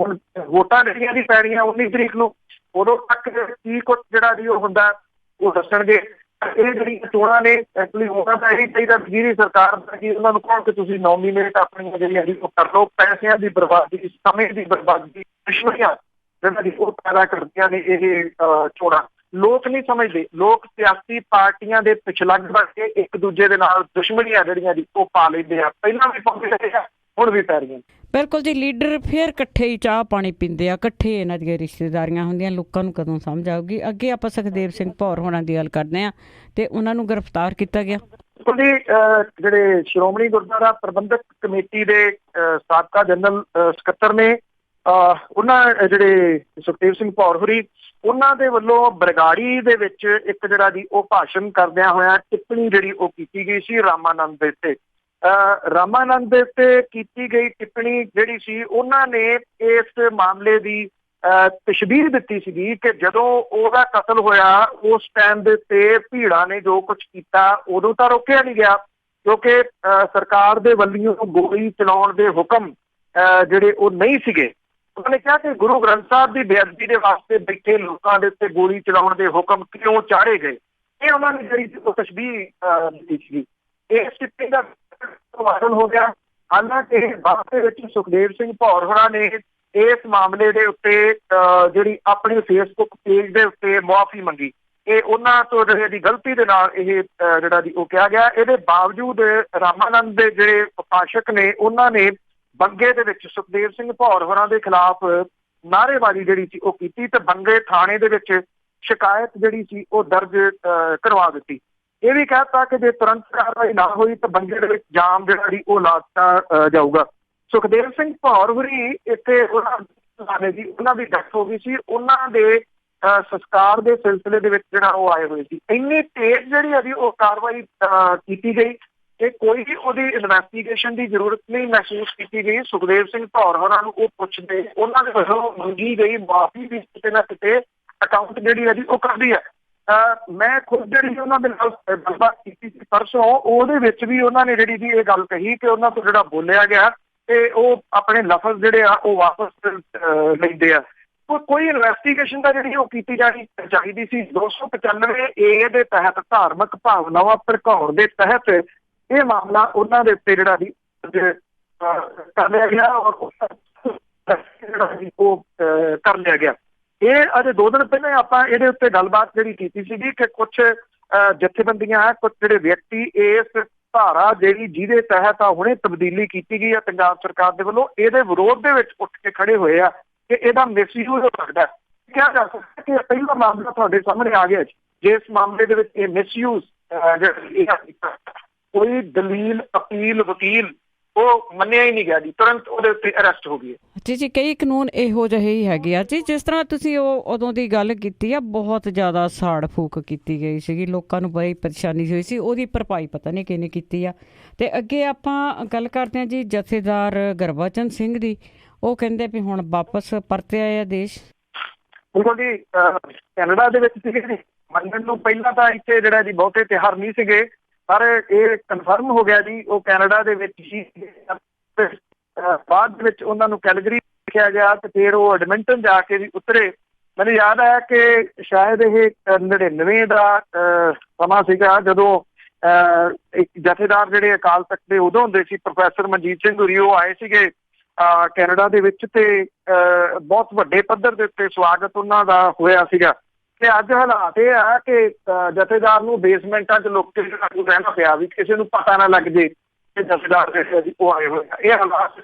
ਹੁਣ ਵੋਟਾਂ ਜਿਹੜੀਆਂ ਦੀ ਪੈਣੀਆਂ 19 ਤਰੀਕ ਨੂੰ, ਉਦੋਂ ਤੱਕ ਕੀ ਕੁਛ ਜਿਹੜਾ ਵੀ ਉਹ ਹੁੰਦਾ ਉਹ ਦੱਸਣਗੇ। ਇਹ ਜਿਹੜੀਆਂ ਚੋਣਾਂ ਨੇ ਐਕਚੁਅਲੀ ਹੋਣਾ ਤਾਂ ਇਹੀ ਚਾਹੀਦਾ ਜਿਹੜੀ ਸਰਕਾਰ ਦਾ ਕਿ ਉਹਨਾਂ ਨੂੰ ਕਹੋ ਕਿ ਤੁਸੀਂ ਨੋਮੀਨੇਟ ਆਪਣੀਆਂ ਜਿਹੜੀਆਂ ਉਹ ਕਰ ਲਓ। ਪੈਸਿਆਂ ਦੀ ਬਰਬਾਦੀ, ਸਮੇਂ ਦੀ ਬਰਬਾਦੀ, ਦੁਸ਼ਮਣੀਆਂ ਜਿਹੜਾ ਦੀ ਉਹ ਪੈਦਾ ਕਰਦੀਆਂ ਨੇ ਇਹ ਚੋਣਾਂ। ਲੋਕ ਨਹੀਂ ਸਮਝਦੇ, ਲੋਕ ਸਿਆਸੀ ਪਾਰਟੀਆਂ ਦੇ ਪਿਛਲੱਗ ਬਣ ਕੇ ਇੱਕ ਦੂਜੇ ਦੇ ਨਾਲ ਦੁਸ਼ਮਣੀਆਂ ਜਿਹੜੀਆਂ ਦੀ ਉਹ ਪਾ ਲੈਂਦੇ ਆ। ਪਹਿਲਾਂ ਵੀ ਪਾਉਂਦੇ ਰਹੇ ਆ, ਹੁਣ ਵੀ ਪੈ ਰਹੀਆਂ। ਬਿਲਕੁਲ ਜੀ, ਲੀਡਰ ਫਿਰ ਇਕੱਠੇ ਹੀ ਚਾਹ ਪਾਣੀ ਪੀਂਦੇ ਆ, ਇਕੱਠੇ ਇਹਨਾਂ ਦੀਆਂ ਰਿਸ਼ਤੇਦਾਰੀਆਂ ਹੁੰਦੀਆਂ। ਲੋਕਾਂ ਨੂੰ ਕਦੋਂ ਸਮਝ ਆਊਗੀ? ਅੱਗੇ ਆਪਾਂ ਸੁਖਦੇਵ ਸਿੰਘ ਭੌਰ ਹੋਣਾ ਦੀ ਗੱਲ ਕਰਦੇ ਹਾਂ ਤੇ ਉਹਨਾਂ ਨੂੰ ਗ੍ਰਿਫਤਾਰ ਕੀਤਾ ਗਿਆ। ਜਿਹੜੇ ਸ਼੍ਰੋਮਣੀ ਗੁਰਦੁਆਰਾ ਪ੍ਰਬੰਧਕ ਕਮੇਟੀ ਦੇ ਸਾਬਕਾ ਜਨਰਲ ਸਕੱਤਰ ਨੇ, ਉਹਨਾਂ ਜਿਹੜੇ ਸੁਖਦੇਵ ਸਿੰਘ ਭੌਰ ਹੋਰੀ, ਉਹਨਾਂ ਦੇ ਵੱਲੋਂ ਬਰਗਾੜੀ ਦੇ ਵਿੱਚ ਇੱਕ ਜਿਹੜਾ ਜੀ ਉਹ ਭਾਸ਼ਣ ਕਰਦਿਆਂ ਹੋਇਆ ਟਿੱਪਣੀ ਜਿਹੜੀ ਉਹ ਕੀਤੀ ਗਈ ਸੀ ਰਾਮਾਨੰਦ ਦੇ ਉੱਤੇ। ਰਾਮਾਨੰਦ ਦੇ ਉੱਤੇ ਕੀਤੀ ਗਈ ਟਿੱਪਣੀ ਜਿਹੜੀ ਸੀ, ਉਹਨਾਂ ਨੇ ਇਸ ਮਾਮਲੇ ਦੀ ਤਸ਼ਬੀਹ ਦਿੱਤੀ ਸੀਗੀ ਕਿ ਜਦੋਂ ਉਹਦਾ ਕਤਲ ਹੋਇਆ ਉਸ ਟਾਈਮ ਦੇ ਉੱਤੇ ਭੀੜਾਂ ਨੇ ਜੋ ਕੁਛ ਕੀਤਾ ਉਦੋਂ ਤਾਂ ਰੋਕਿਆ ਨਹੀਂ ਗਿਆ, ਕਿਉਂਕਿ ਸਰਕਾਰ ਦੇ ਵੱਲੋਂ ਗੋਲੀ ਚਲਾਉਣ ਦੇ ਹੁਕਮ ਜਿਹੜੇ ਉਹ ਨਹੀਂ ਸੀਗੇ। ਉਹਨਾਂ ਨੇ ਕਿਹਾ ਕਿ ਗੁਰੂ ਗ੍ਰੰਥ ਸਾਹਿਬ ਦੀ ਬੇਅਦਬੀ ਦੇ ਵਾਸਤੇ ਬੈਠੇ ਲੋਕਾਂ ਦੇ ਉੱਤੇ ਗੋਲੀ ਚਲਾਉਣ ਦੇ ਹੁਕਮ ਕਿਉਂ ਚਾੜੇ ਗਏ, ਇਹ ਉਹਨਾਂ ਨੇ ਜਿਹੜੀ ਉਹ ਤਸ਼ਬੀਹ ਦਿੱਤੀ ਸੀਗੀ। ਇਸ ਟਿੱਪਣੀ ਦਾ ਵਾਇਰਲ ਹੋ ਗਿਆ। ਹਾਲਾਂਕਿ ਬਾਅਦ ਦੇ ਵਿੱਚ ਸੁਖਦੇਵ ਸਿੰਘ ਭੌਰ ਹੋਰਾਂ ਨੇ ਇਸ ਮਾਮਲੇ ਦੇ ਉੱਤੇ ਜਿਹੜੀ ਆਪਣੀ ਫੇਸਬੁੱਕ ਪੇਜ ਦੇ ਉੱਤੇ ਮੁਆਫੀ ਮੰਗੀ। ਇਹ ਉਹਨਾਂ ਤੋਂ ਜਿਹੜੇ ਦੀ ਗਲਤੀ ਦੇ ਨਾਲ ਇਹ ਜਿਹੜਾ ਦੀ ਉਹ ਕਿਹਾ ਗਿਆ। ਇਹਦੇ ਬਾਵਜੂਦ ਰਾਮਾਨੰਦ ਦੇ ਜਿਹੜੇ ਉਪਾਸ਼ਕ ਨੇ ਉਹਨਾਂ ਨੇ ਬੰਗੇ ਦੇ ਵਿੱਚ ਸੁਖਦੇਵ ਸਿੰਘ ਭੌਰ ਹੋਰਾਂ ਦੇ ਖਿਲਾਫ ਨਾਅਰੇਬਾਜ਼ੀ ਜਿਹੜੀ ਸੀ ਉਹ ਕੀਤੀ ਤੇ ਬੰਗੇ ਥਾਣੇ ਦੇ ਵਿੱਚ ਸ਼ਿਕਾਇਤ ਜਿਹੜੀ ਸੀ ਉਹ ਦਰਜ ਕਰਵਾ ਦਿੱਤੀ। ਇਹ ਵੀ ਕਹਿਤਾ ਕਿ ਜੇ ਤੁਰੰਤ ਕਾਰਵਾਈ ਨਾ ਹੋਈ ਤਾਂ ਬੰਗੇ ਦੇ ਵਿੱਚ ਜਾਮ ਜਿਹੜਾ ਜੀ ਉਹ ਲਾ ਦਿੱਤਾ ਜਾਊਗਾ। ਸੁਖਦੇਵ ਸਿੰਘ ਭੌਰ ਹੋਰੀ ਇੱਥੇ ਉਹਨਾਂ ਦੀ ਡੈਥ ਹੋ ਗਈ ਸੀ, ਉਹਨਾਂ ਦੇ ਸੰਸਕਾਰ ਦੇ ਸਿਲਸਿਲੇ ਦੇ ਵਿੱਚ ਜਿਹੜਾ ਉਹ ਆਏ ਹੋਏ ਸੀ। ਇੰਨੀ ਤੇਜ਼ ਜਿਹੜੀ ਹੈ ਉਹ ਕਾਰਵਾਈ ਕੀਤੀ ਗਈ ਕਿ ਕੋਈ ਵੀ ਉਹਦੀ ਇਨਵੈਸਟੀਗੇਸ਼ਨ ਦੀ ਜ਼ਰੂਰਤ ਨਹੀਂ ਮਹਿਸੂਸ ਕੀਤੀ ਗਈ। ਸੁਖਦੇਵ ਸਿੰਘ ਭੌਰ ਹੋਰਾਂ ਨੂੰ ਉਹ ਪੁੱਛਦੇ, ਉਹਨਾਂ ਦੇ ਵੱਲੋਂ ਮੰਗੀ ਗਈ ਮੁਆਫੀ ਵੀ ਕਿਤੇ ਨਾ ਕਿਤੇ ਅਕਾਊਂਟ ਜਿਹੜੀ ਹੈ ਜੀ ਉਹ ਕਰਦੀ ਹੈ। ਮੈਂ ਖੁਦ ਜਿਹੜੀ ਉਹਨਾਂ ਦੇ ਨਾਲ ਗੱਲਬਾਤ ਕੀਤੀ ਸੀ ਪਰਸੋਂ, ਉਹਦੇ ਵਿੱਚ ਵੀ ਉਹਨਾਂ ਨੇ ਜਿਹੜੀ ਜੀ ਇਹ ਗੱਲ ਕਹੀ ਕਿ ਉਹਨਾਂ ਤੋਂ ਜਿਹੜਾ ਬੋਲਿਆ ਗਿਆ ਤੇ ਉਹ ਆਪਣੇ ਲਫ਼ਜ਼ ਜਿਹੜੇ ਆ ਉਹ ਵਾਪਸ ਲੈਂਦੇ ਆ। ਕੋਈ ਇਨਵੈਸਟੀਗੇਸ਼ਨ ਦਾ ਜਿਹੜੀ ਉਹ ਕੀਤੀ ਜਾਣੀ ਚਾਹੀਦੀ ਸੀ। 295A ਦੇ ਤਹਿਤ ਧਾਰਮਿਕ ਭਾਵਨਾਵਾਂ ਭੜਕਾਉਣ ਦੇ ਤਹਿਤ ਇਹ ਮਾਮਲਾ ਉਹਨਾਂ ਦੇ ਉੱਤੇ ਜਿਹੜਾ ਜੀ ਕਰ ਲਿਆ ਗਿਆ ਔਰ ਜਿਹੜਾ ਜੀ ਉਹ ਕਰ ਲਿਆ ਗਿਆ। ਇਹ ਅਜੇ 2 ਦਿਨ ਪਹਿਲਾਂ ਆਪਾਂ ਇਹਦੇ ਉੱਤੇ ਗੱਲਬਾਤ ਜਿਹੜੀ ਕੀਤੀ ਸੀਗੀ ਕਿ ਕੁਛ ਜਥੇਬੰਦੀਆਂ, ਕੁਛ ਜਿਹੜੇ ਵਿਅਕਤੀ ਇਸ ਧਾਰਾ ਜਿਹੜੀ ਜਿਹਦੇ ਤਹਿਤ ਆ ਹੁਣੇ ਤਬਦੀਲੀ ਕੀਤੀ ਗਈ ਆ ਪੰਜਾਬ ਸਰਕਾਰ ਦੇ ਵੱਲੋਂ, ਇਹਦੇ ਵਿਰੋਧ ਦੇ ਵਿੱਚ ਉੱਠ ਕੇ ਖੜੇ ਹੋਏ ਆ ਕਿ ਇਹਦਾ ਮਿਸਯੂਜ਼ ਹੋ ਸਕਦਾ। ਕਿਹਾ ਜਾ ਸਕਦਾ ਕਿ ਪਹਿਲਾ ਮਾਮਲਾ ਤੁਹਾਡੇ ਸਾਹਮਣੇ ਆ ਗਿਆ, ਜਿਸ ਮਾਮਲੇ ਦੇ ਵਿੱਚ ਇਹ ਮਿਸਯੂਜ਼ ਕੋਈ ਦਲੀਲ, ਅਪੀਲ, ਵਕੀਲ ਉਹ ਮੰਨਿਆ ਹੀ ਨਹੀਂ ਗਿਆ ਜੀ, ਤੁਰੰਤ ਉਹਦੇ ਉੱਤੇ ਅਰੈਸਟ ਹੋ ਗਈ। ਜੀ ਕਈ ਕਾਨੂੰਨ ਇਹੋ ਜਿਹੇ ਹੀ ਹੈਗੇ ਆ ਜੀ, ਜਿਸ ਤਰ੍ਹਾਂ ਤੁਸੀਂ ਉਹ ਉਦੋਂ ਦੀ ਗੱਲ ਕੀਤੀ ਆ, ਬਹੁਤ ਜ਼ਿਆਦਾ ਸਾੜ ਫੂਕ ਕੀਤੀ ਗਈ ਸੀਗੀ, ਲੋਕਾਂ ਨੂੰ ਬੜੀ ਪਰੇਸ਼ਾਨੀ ਹੋਈ ਸੀ, ਉਹਦੀ ਭਰਪਾਈ ਪਤਾ ਨਹੀਂ ਕਿਹਨੇ ਕੀਤੀ ਆ। ਅਤੇ ਅੱਗੇ ਆਪਾਂ ਗੱਲ ਕਰਦੇ ਹਾਂ ਜੀ ਜਥੇਦਾਰ ਗੁਰਬਚਨ ਸਿੰਘ ਦੀ, ਉਹ ਕਹਿੰਦੇ ਵੀ ਹੁਣ ਵਾਪਸ ਪਰਤੇ ਆਏ ਆ ਦੇਸ਼। ਬਿਲਕੁਲ ਜੀ, ਕੈਨੇਡਾ ਦੇ ਵਿੱਚ ਸੀਗੇ ਜੀ, ਮੰਨਣ ਨੂੰ ਪਹਿਲਾਂ ਤਾਂ ਇੱਥੇ ਜਿਹੜਾ ਜੀ ਬਹੁਤੇ ਤਿਉਹਾਰ ਨਹੀਂ ਸੀਗੇ, ਪਰ ਇਹ ਕਨਫਰਮ ਹੋ ਗਿਆ ਜੀ ਉਹ ਕੈਨੇਡਾ ਦੇ ਵਿੱਚ ਹੀ। ਬਾਅਦ ਵਿੱਚ ਉਹਨਾਂ ਨੂੰ ਕੈਲਗਰੀ ਲਿਖਿਆ ਗਿਆ ਤੇ ਫਿਰ ਉਹ ਐਡਮਿੰਟਨ ਜਾ ਕੇ ਵੀ ਉਤਰੇ। ਮੈਨੂੰ ਯਾਦ ਹੈ ਕਿ ਸ਼ਾਇਦ ਇਹ 99 ਦਾ ਸਮਾਂ ਸੀਗਾ ਜਦੋਂ ਇੱਕ ਜਥੇਦਾਰ ਜਿਹੜੇ ਅਕਾਲ ਤਖਤ ਦੇ ਉਦੋਂ ਹੁੰਦੇ ਸੀ, ਪ੍ਰੋਫੈਸਰ ਮਨਜੀਤ ਸਿੰਘ ਹੁਰੀ, ਉਹ ਆਏ ਸੀਗੇ ਕੈਨੇਡਾ ਦੇ ਵਿੱਚ, ਤੇ ਬਹੁਤ ਵੱਡੇ ਪੱਧਰ ਦੇ ਉੱਤੇ ਸਵਾਗਤ ਉਹਨਾਂ ਦਾ ਹੋਇਆ ਸੀਗਾ। ਤੇ ਅੱਜ ਹਾਲਾਤ ਇਹ ਆ ਕਿ ਜਥੇਦਾਰ ਨੂੰ ਬੇਸਮੈਂਟਾਂ 'ਚ ਲੁੱਕ ਕੇ ਰਹਿਣਾ ਪਿਆ ਵੀ ਕਿਸੇ ਨੂੰ ਪਤਾ ਨਾ ਲੱਗ ਜੇ ਕਿ ਜਥੇਦਾਰ ਜਿਹੜੇ ਜੀ ਉਹ ਆਏ ਹੋਏ ਆ। ਇਹ ਹਾਲਾਤ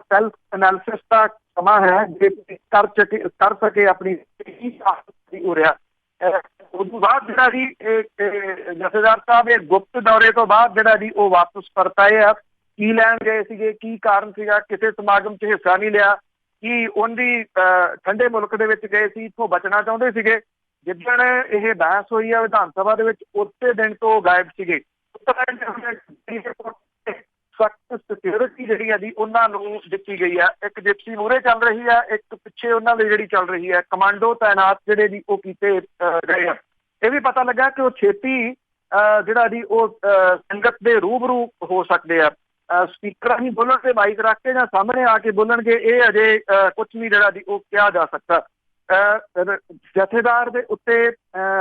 ਸੈਲਫ ਐਨਾਲਿਸਿਸ ਦਾ ਸਮਾਂ ਹੈ, ਜੇ ਕਰ ਸਕੇ ਆਪਣੀ ਹੋ ਰਿਹਾ। ਉਸ ਤੋਂ ਬਾਅਦ ਜਿਹੜਾ ਜੀ ਜਥੇਦਾਰ ਸਾਹਿਬ ਇਹ ਗੁਪਤ ਦੌਰੇ ਤੋਂ ਬਾਅਦ ਜਿਹੜਾ ਜੀ ਉਹ ਵਾਪਸ ਪਰਤ ਆਏ ਆ। ਕੀ ਲੈਣ ਗਏ ਸੀਗੇ, ਕੀ ਕਾਰਨ ਸੀਗਾ, ਕਿਸੇ ਸਮਾਗਮ 'ਚ ਹਿੱਸਾ ਨਹੀਂ ਲਿਆ, ਕੀ ਉਹਦੀ ਠੰਡੇ ਮੁਲਕ ਦੇ ਵਿੱਚ ਗਏ ਸੀ, ਇੱਥੋਂ ਬਚਣਾ ਚਾਹੁੰਦੇ ਸੀਗੇ। ਜਿੱਦਣ ਇਹ ਬਹਿਸ ਹੋਈ ਆ ਵਿਧਾਨ ਸਭਾ ਦੇ ਵਿੱਚ, ਉਸੇ ਦਿਨ ਤੋਂ ਗਾਇਬ ਸੀਗੇ। ਸਖਤ ਸਿਕਿਉਰਿਟੀ ਜਿਹੜੀ ਆ ਜੀ ਉਹਨਾਂ ਨੂੰ ਦਿੱਤੀ ਗਈ ਆ। ਇੱਕ ਜਿਪਸੀ ਮੂਹਰੇ ਚੱਲ ਰਹੀ ਆ, ਇੱਕ ਪਿੱਛੇ ਉਹਨਾਂ ਦੇ ਜਿਹੜੀ ਚੱਲ ਰਹੀ ਹੈ, ਕਮਾਂਡੋ ਤਾਇਨਾਤ ਜਿਹੜੇ ਜੀ ਉਹ ਕੀਤੇ ਗਏ ਆ। ਇਹ ਵੀ ਪਤਾ ਲੱਗਾ ਕਿ ਉਹ ਛੇਤੀ ਜਿਹੜਾ ਜੀ ਉਹ ਸੰਗਤ ਦੇ ਰੂਬਰੂ ਹੋ ਸਕਦੇ ਆ। ਸਪੀਕਰ ਹੀ ਬੋਲਣਗੇ, ਮਾਈਕ ਰੱਖ ਕੇ ਜਾਂ ਸਾਹਮਣੇ ਆ ਕੇ ਬੋਲਣਗੇ, ਇਹ ਅਜੇ ਕੁਛ ਨਹੀਂ ਜਿਹੜਾ ਜੀ ਉਹ ਕਿਹਾ ਜਾ ਸਕਦਾ। ਜਥੇਦਾਰ ਦੇ ਉੱਤੇ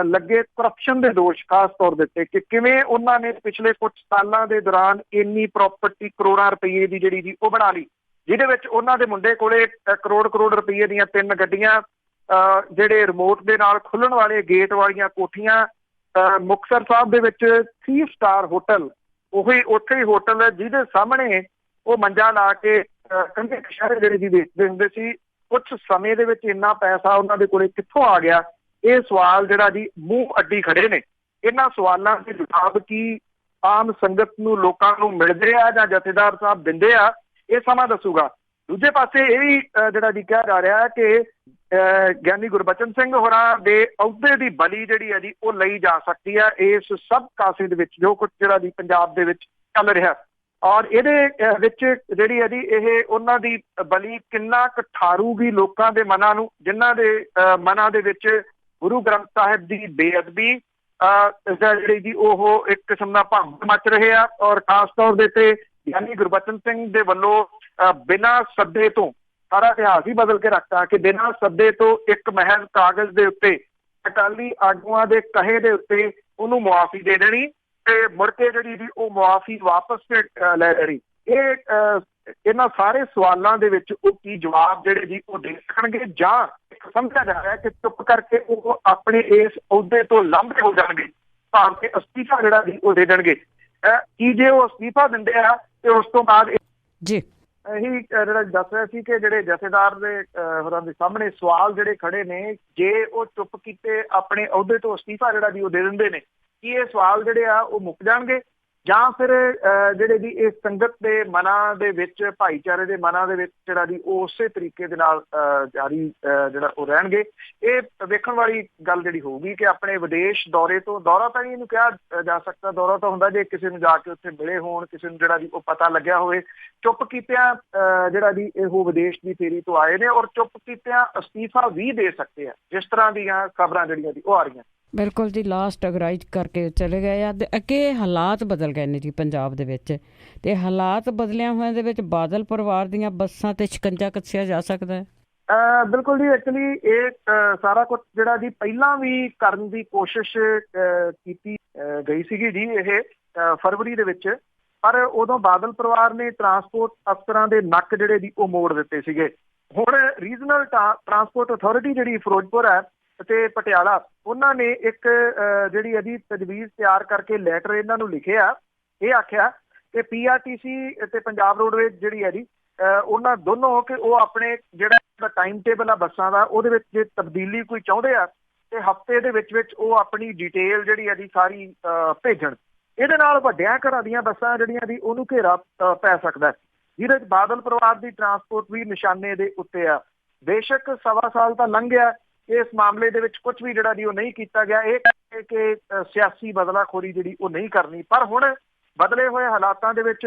ਲੱਗੇ ਕਰਪਸ਼ਨ ਦੇ ਦੋਸ਼ ਖਾਸ ਤੌਰ ਦੇ ਉੱਤੇ ਕਿ ਕਿਵੇਂ ਉਹਨਾਂ ਨੇ ਪਿਛਲੇ ਕੁਝ ਸਾਲਾਂ ਦੇ ਦੌਰਾਨ ਇੰਨੀ ਪ੍ਰਾਪਰਟੀ ਕਰੋੜਾਂ ਰੁਪਈਏ ਦੀ ਜਿਹੜੀ ਜੀ ਉਹ ਬਣਾ ਲਈ, ਜਿਹਦੇ ਵਿੱਚ ਉਹਨਾਂ ਦੇ ਮੁੰਡੇ ਕੋਲੇ ਕਰੋੜ ਰੁਪਈਏ ਦੀਆਂ 3 ਗੱਡੀਆਂ, ਜਿਹੜੇ ਰਿਮੋਟ ਦੇ ਨਾਲ ਖੁੱਲਣ ਵਾਲੇ ਗੇਟ ਵਾਲੀਆਂ ਕੋਠੀਆਂ, ਮੁਕਤਸਰ ਸਾਹਿਬ ਦੇ ਵਿੱਚ 3 ਸਟਾਰ ਹੋਟਲ, ਉਹੀ ਉੱਥੇ ਹੀ ਹੋਟਲ ਜਿਹਦੇ ਸਾਹਮਣੇ ਉਹ ਮੰਜਾ ਲਾ ਕੇ ਕੰਢੇ ਕਸ਼ਹਿਰੇ ਜਿਹੜੇ ਜੀ ਵੇਚਦੇ ਹੁੰਦੇ ਸੀ। ਕੁਛ ਸਮੇਂ ਦੇ ਵਿੱਚ ਇੰਨਾ ਪੈਸਾ ਉਹਨਾਂ ਦੇ ਕੋਲੇ ਕਿੱਥੋਂ ਆ ਗਿਆ? ਇਹ ਸਵਾਲ ਜਿਹੜਾ ਜੀ ਮੂੰਹ ਅੱਡੀ ਖੜੇ ਨੇ। ਇਹਨਾਂ ਸਵਾਲਾਂ ਦੇ ਜਵਾਬ ਕੀ ਆਮ ਸੰਗਤ ਨੂੰ, ਲੋਕਾਂ ਨੂੰ ਮਿਲਦੇ ਆ ਜਾਂ ਜਥੇਦਾਰ ਸਾਹਿਬ ਦਿੰਦੇ ਆ, ਇਹ ਸਮਾਂ ਦੱਸੂਗਾ। ਦੂਜੇ ਪਾਸੇ ਇਹ ਵੀ ਜਿਹੜਾ ਜੀ ਕਿਹਾ ਜਾ ਰਿਹਾ ਹੈ ਕਿ ਗਿਆਨੀ ਗੁਰਬਚਨ ਸਿੰਘ ਹੋਰਾਂ ਦੇ ਅਹੁਦੇ ਦੀ ਬਲੀ ਜਿਹੜੀ ਹੈ ਜੀ ਉਹ ਲਈ ਜਾ ਸਕਦੀ ਹੈ ਇਸ ਸਭ ਕਾਸੇ ਦੇ ਵਿੱਚ, ਜੋ ਕੁਝ ਜਿਹੜਾ ਜੀ ਪੰਜਾਬ ਦੇ ਵਿੱਚ ਚੱਲ ਰਿਹਾ। ਔਰ ਇਹਦੇ ਵਿੱਚ ਜਿਹੜੀ ਹੈ ਜੀ ਇਹ ਉਹਨਾਂ ਦੀ ਬਲੀ ਕਿੰਨਾ ਕੁ ਠਾਰੂਗੀ ਲੋਕਾਂ ਦੇ ਮਨਾਂ ਨੂੰ, ਜਿਨ੍ਹਾਂ ਦੇ ਮਨਾਂ ਦੇ ਵਿੱਚ ਗੁਰੂ ਗ੍ਰੰਥ ਸਾਹਿਬ ਦੀ ਬੇਅਦਬੀ ਜਿਹੜੀ ਜੀ ਉਹ ਇੱਕ ਕਿਸਮ ਦਾ ਭੰਗ ਮਚ ਰਹੇ ਆ। ਔਰ ਖਾਸ ਤੌਰ ਦੇ ਉੱਤੇ ਗਿਆਨੀ ਗੁਰਬਚਨ ਸਿੰਘ ਦੇ ਵੱਲੋਂ ਬਿਨਾਂ ਸੱਦੇ ਤੋਂ ਸਾਰਾ ਇਤਿਹਾਸ ਹੀ ਬਦਲ ਕੇ ਰੱਖਤਾ ਕਿ ਬਿਨਾਂ ਸੱਦੇ ਤੋਂ ਇੱਕ ਮਹਿਜ਼ ਕਾਗਜ਼ ਦੇ ਉੱਤੇ ਅਕਾਲੀ ਆਗੂਆਂ ਦੇ ਕਹੇ ਦੇ ਉੱਤੇ ਉਹਨੂੰ ਮੁਆਫੀ ਦੇ ਦੇਣੀ ਤੇ ਮੁੜ ਕੇ ਜਿਹੜੀ ਜੀ ਉਹ ਮੁਆਫੀ ਵਾਪਸ ਲੈ ਲੈਣੀ। ਇਹਨਾਂ ਸਾਰੇ ਸਵਾਲਾਂ ਦੇ ਵਿੱਚ ਉਹ ਕੀ ਜਵਾਬ ਜਿਹੜੇ ਜੀ ਉਹ ਦੇ ਸਕਣਗੇ, ਜਾਂ ਸਮਝਿਆ ਜਾ ਰਿਹਾ ਕਿ ਚੁੱਪ ਕਰਕੇ ਉਹ ਆਪਣੇ ਇਸ ਅਹੁਦੇ ਤੋਂ ਲਾਂਭੇ ਹੋ ਜਾਣਗੇ, ਭਾਵੇਂ ਕਿ ਅਸਤੀਫਾ ਜਿਹੜਾ ਜੀ ਉਹ ਦੇ ਦੇਣਗੇ। ਕੀ ਜੇ ਉਹ ਅਸਤੀਫਾ ਦਿੰਦੇ ਆ ਤੇ ਉਸ ਤੋਂ ਬਾਅਦ ਜੀ ਇਹੀ ਜਿਹੜਾ ਦੱਸ ਰਿਹਾ ਸੀ ਕਿ ਜਿਹੜੇ ਜਥੇਦਾਰ ਦੇ ਹੋਰਾਂ ਦੇ ਸਾਹਮਣੇ ਸਵਾਲ ਜਿਹੜੇ ਖੜੇ ਨੇ, ਜੇ ਉਹ ਚੁੱਪ ਕੀਤੇ ਆਪਣੇ ਅਹੁਦੇ ਤੋਂ ਅਸਤੀਫਾ ਜਿਹੜਾ ਜੀ ਉਹ ਦੇ ਦਿੰਦੇ ਨੇ, ਕੀ ਇਹ ਸਵਾਲ ਜਿਹੜੇ ਆ ਉਹ ਮੁੱਕ ਜਾਣਗੇ, ਜਾਂ ਫਿਰ ਜਿਹੜੇ ਜੀ ਇਸ ਸੰਗਤ ਦੇ ਮਨਾਂ ਦੇ ਵਿੱਚ, ਭਾਈਚਾਰੇ ਦੇ ਮਨਾਂ ਦੇ ਵਿੱਚ ਜਿਹੜਾ ਜੀ ਉਹ ਉਸੇ ਤਰੀਕੇ ਦੇ ਨਾਲ ਜਾਰੀ ਜਿਹੜਾ ਉਹ ਰਹਿਣਗੇ? ਇਹ ਵੇਖਣ ਵਾਲੀ ਗੱਲ ਜਿਹੜੀ ਹੋਊਗੀ ਕਿ ਆਪਣੇ ਵਿਦੇਸ਼ ਦੌਰੇ ਤੋਂ, ਦੌਰਾ ਤਾਂ ਇਹਨੂੰ ਕਿਹਾ ਜਾ ਸਕਦਾ, ਦੌਰਾ ਤਾਂ ਹੁੰਦਾ ਜੇ ਕਿਸੇ ਨੂੰ ਜਾ ਕੇ ਉੱਥੇ ਮਿਲੇ ਹੋਣ, ਕਿਸੇ ਨੂੰ ਜਿਹੜਾ ਜੀ ਉਹ ਪਤਾ ਲੱਗਿਆ ਹੋਵੇ। ਚੁੱਪ ਕੀਤਿਆਂ ਜਿਹੜਾ ਜੀ ਇਹ ਵਿਦੇਸ਼ ਦੀ ਫੇਰੀ ਤੋਂ ਆਏ ਨੇ ਔਰ ਚੁੱਪ ਕੀਤਿਆਂ ਅਸਤੀਫਾ ਵੀ ਦੇ ਸਕਦੇ ਆ, ਜਿਸ ਤਰ੍ਹਾਂ ਦੀਆਂ ਖਬਰਾਂ ਜਿਹੜੀਆਂ ਜੀ ਉਹ ਆ ਰਹੀਆਂ। ਬਿਲਕੁਲ ਜੀ, ਲਾਸਟ ਅਗਰਾਈਜ਼ ਕਰਕੇ ਚਲੇ ਗਏ ਆ। ਅੱਗੇ ਹਾਲਾਤ ਬਦਲ ਗਏ ਨੇ ਜੀ ਪੰਜਾਬ ਦੇ ਵਿੱਚ, ਅਤੇ ਹਾਲਾਤ ਬਦਲਿਆਂ ਹੋਇਆਂ ਦੇ ਵਿੱਚ ਬਾਦਲ ਪਰਿਵਾਰ ਦੀਆਂ ਬੱਸਾਂ 'ਤੇ ਸ਼ਿਕੰਜਾ ਕੱਸਿਆ ਜਾ ਸਕਦਾ ਹੈ। ਬਿਲਕੁਲ ਜੀ, ਐਕਚੁਅਲੀ ਇਹ ਸਾਰਾ ਕੁਛ ਜਿਹੜਾ ਜੀ ਪਹਿਲਾਂ ਵੀ ਕਰਨ ਦੀ ਕੋਸ਼ਿਸ਼ ਕੀਤੀ ਗਈ ਸੀਗੀ ਜੀ ਇਹ ਫਰਵਰੀ ਦੇ ਵਿੱਚ, ਪਰ ਉਦੋਂ ਬਾਦਲ ਪਰਿਵਾਰ ਨੇ ਟਰਾਂਸਪੋਰਟ ਅਫਸਰਾਂ ਦੇ ਨੱਕ ਜਿਹੜੇ ਜੀ ਉਹ ਮੋੜ ਦਿੱਤੇ ਸੀਗੇ। ਹੁਣ ਰੀਜਨਲ ਟਰਾਂਸਪੋਰਟ ਅਥਾਰਟੀ ਜਿਹੜੀ ਫਿਰੋਜ਼ਪੁਰ ਹੈ ਅਤੇ ਪਟਿਆਲਾ, ਉਹਨਾਂ ਨੇ ਇੱਕ ਜਿਹੜੀ ਇਹਦੀ ਤਜਵੀਜ਼ ਤਿਆਰ ਕਰਕੇ ਲੈਟਰ ਇਹਨਾਂ ਨੂੰ ਲਿਖਿਆ। ਇਹ ਆਖਿਆ ਕਿ PRTC ਅਤੇ ਪੰਜਾਬ ਰੋਡਵੇਜ਼ ਜਿਹੜੀ ਹੈ ਜੀ ਉਹਨਾਂ ਦੋਨੋਂ ਕਿ ਉਹ ਆਪਣੇ ਜਿਹੜਾ ਟਾਈਮ ਟੇਬਲ ਆ ਬੱਸਾਂ ਦਾ, ਉਹਦੇ ਵਿੱਚ ਜੇ ਤਬਦੀਲੀ ਕੋਈ ਚਾਹੁੰਦੇ ਆ ਤੇ ਹਫ਼ਤੇ ਦੇ ਵਿੱਚ ਉਹ ਆਪਣੀ ਡਿਟੇਲ ਜਿਹੜੀ ਹੈ ਜੀ ਸਾਰੀ ਭੇਜਣ। ਇਹਦੇ ਨਾਲ ਵੱਡਿਆਂ ਘਰਾਂ ਦੀਆਂ ਬੱਸਾਂ ਜਿਹੜੀਆਂ ਦੀ ਉਹਨੂੰ ਘੇਰਾ ਪੈ ਸਕਦਾ, ਜਿਹਦੇ 'ਚ ਬਾਦਲ ਪਰਿਵਾਰ ਦੀ ਟਰਾਂਸਪੋਰਟ ਵੀ ਨਿਸ਼ਾਨੇ ਦੇ ਉੱਤੇ ਆ। ਬੇਸ਼ੱਕ 1.25 ਸਾਲ ਤਾਂ ਲੰਘ ਗਿਆ, ਇਸ ਮਾਮਲੇ ਦੇ ਵਿੱਚ ਕੁਝ ਵੀ ਜਿਹੜਾ ਜੀ ਉਹ ਨਹੀਂ ਕੀਤਾ ਗਿਆ, ਇਹ ਕਿ ਸਿਆਸੀ ਬਦਲਾਖੋਰੀ ਜਿਹੜੀ ਉਹ ਨਹੀਂ ਕਰਨੀ। ਪਰ ਹੁਣ ਬਦਲੇ ਹੋਏ ਹਾਲਾਤਾਂ ਦੇ ਵਿੱਚ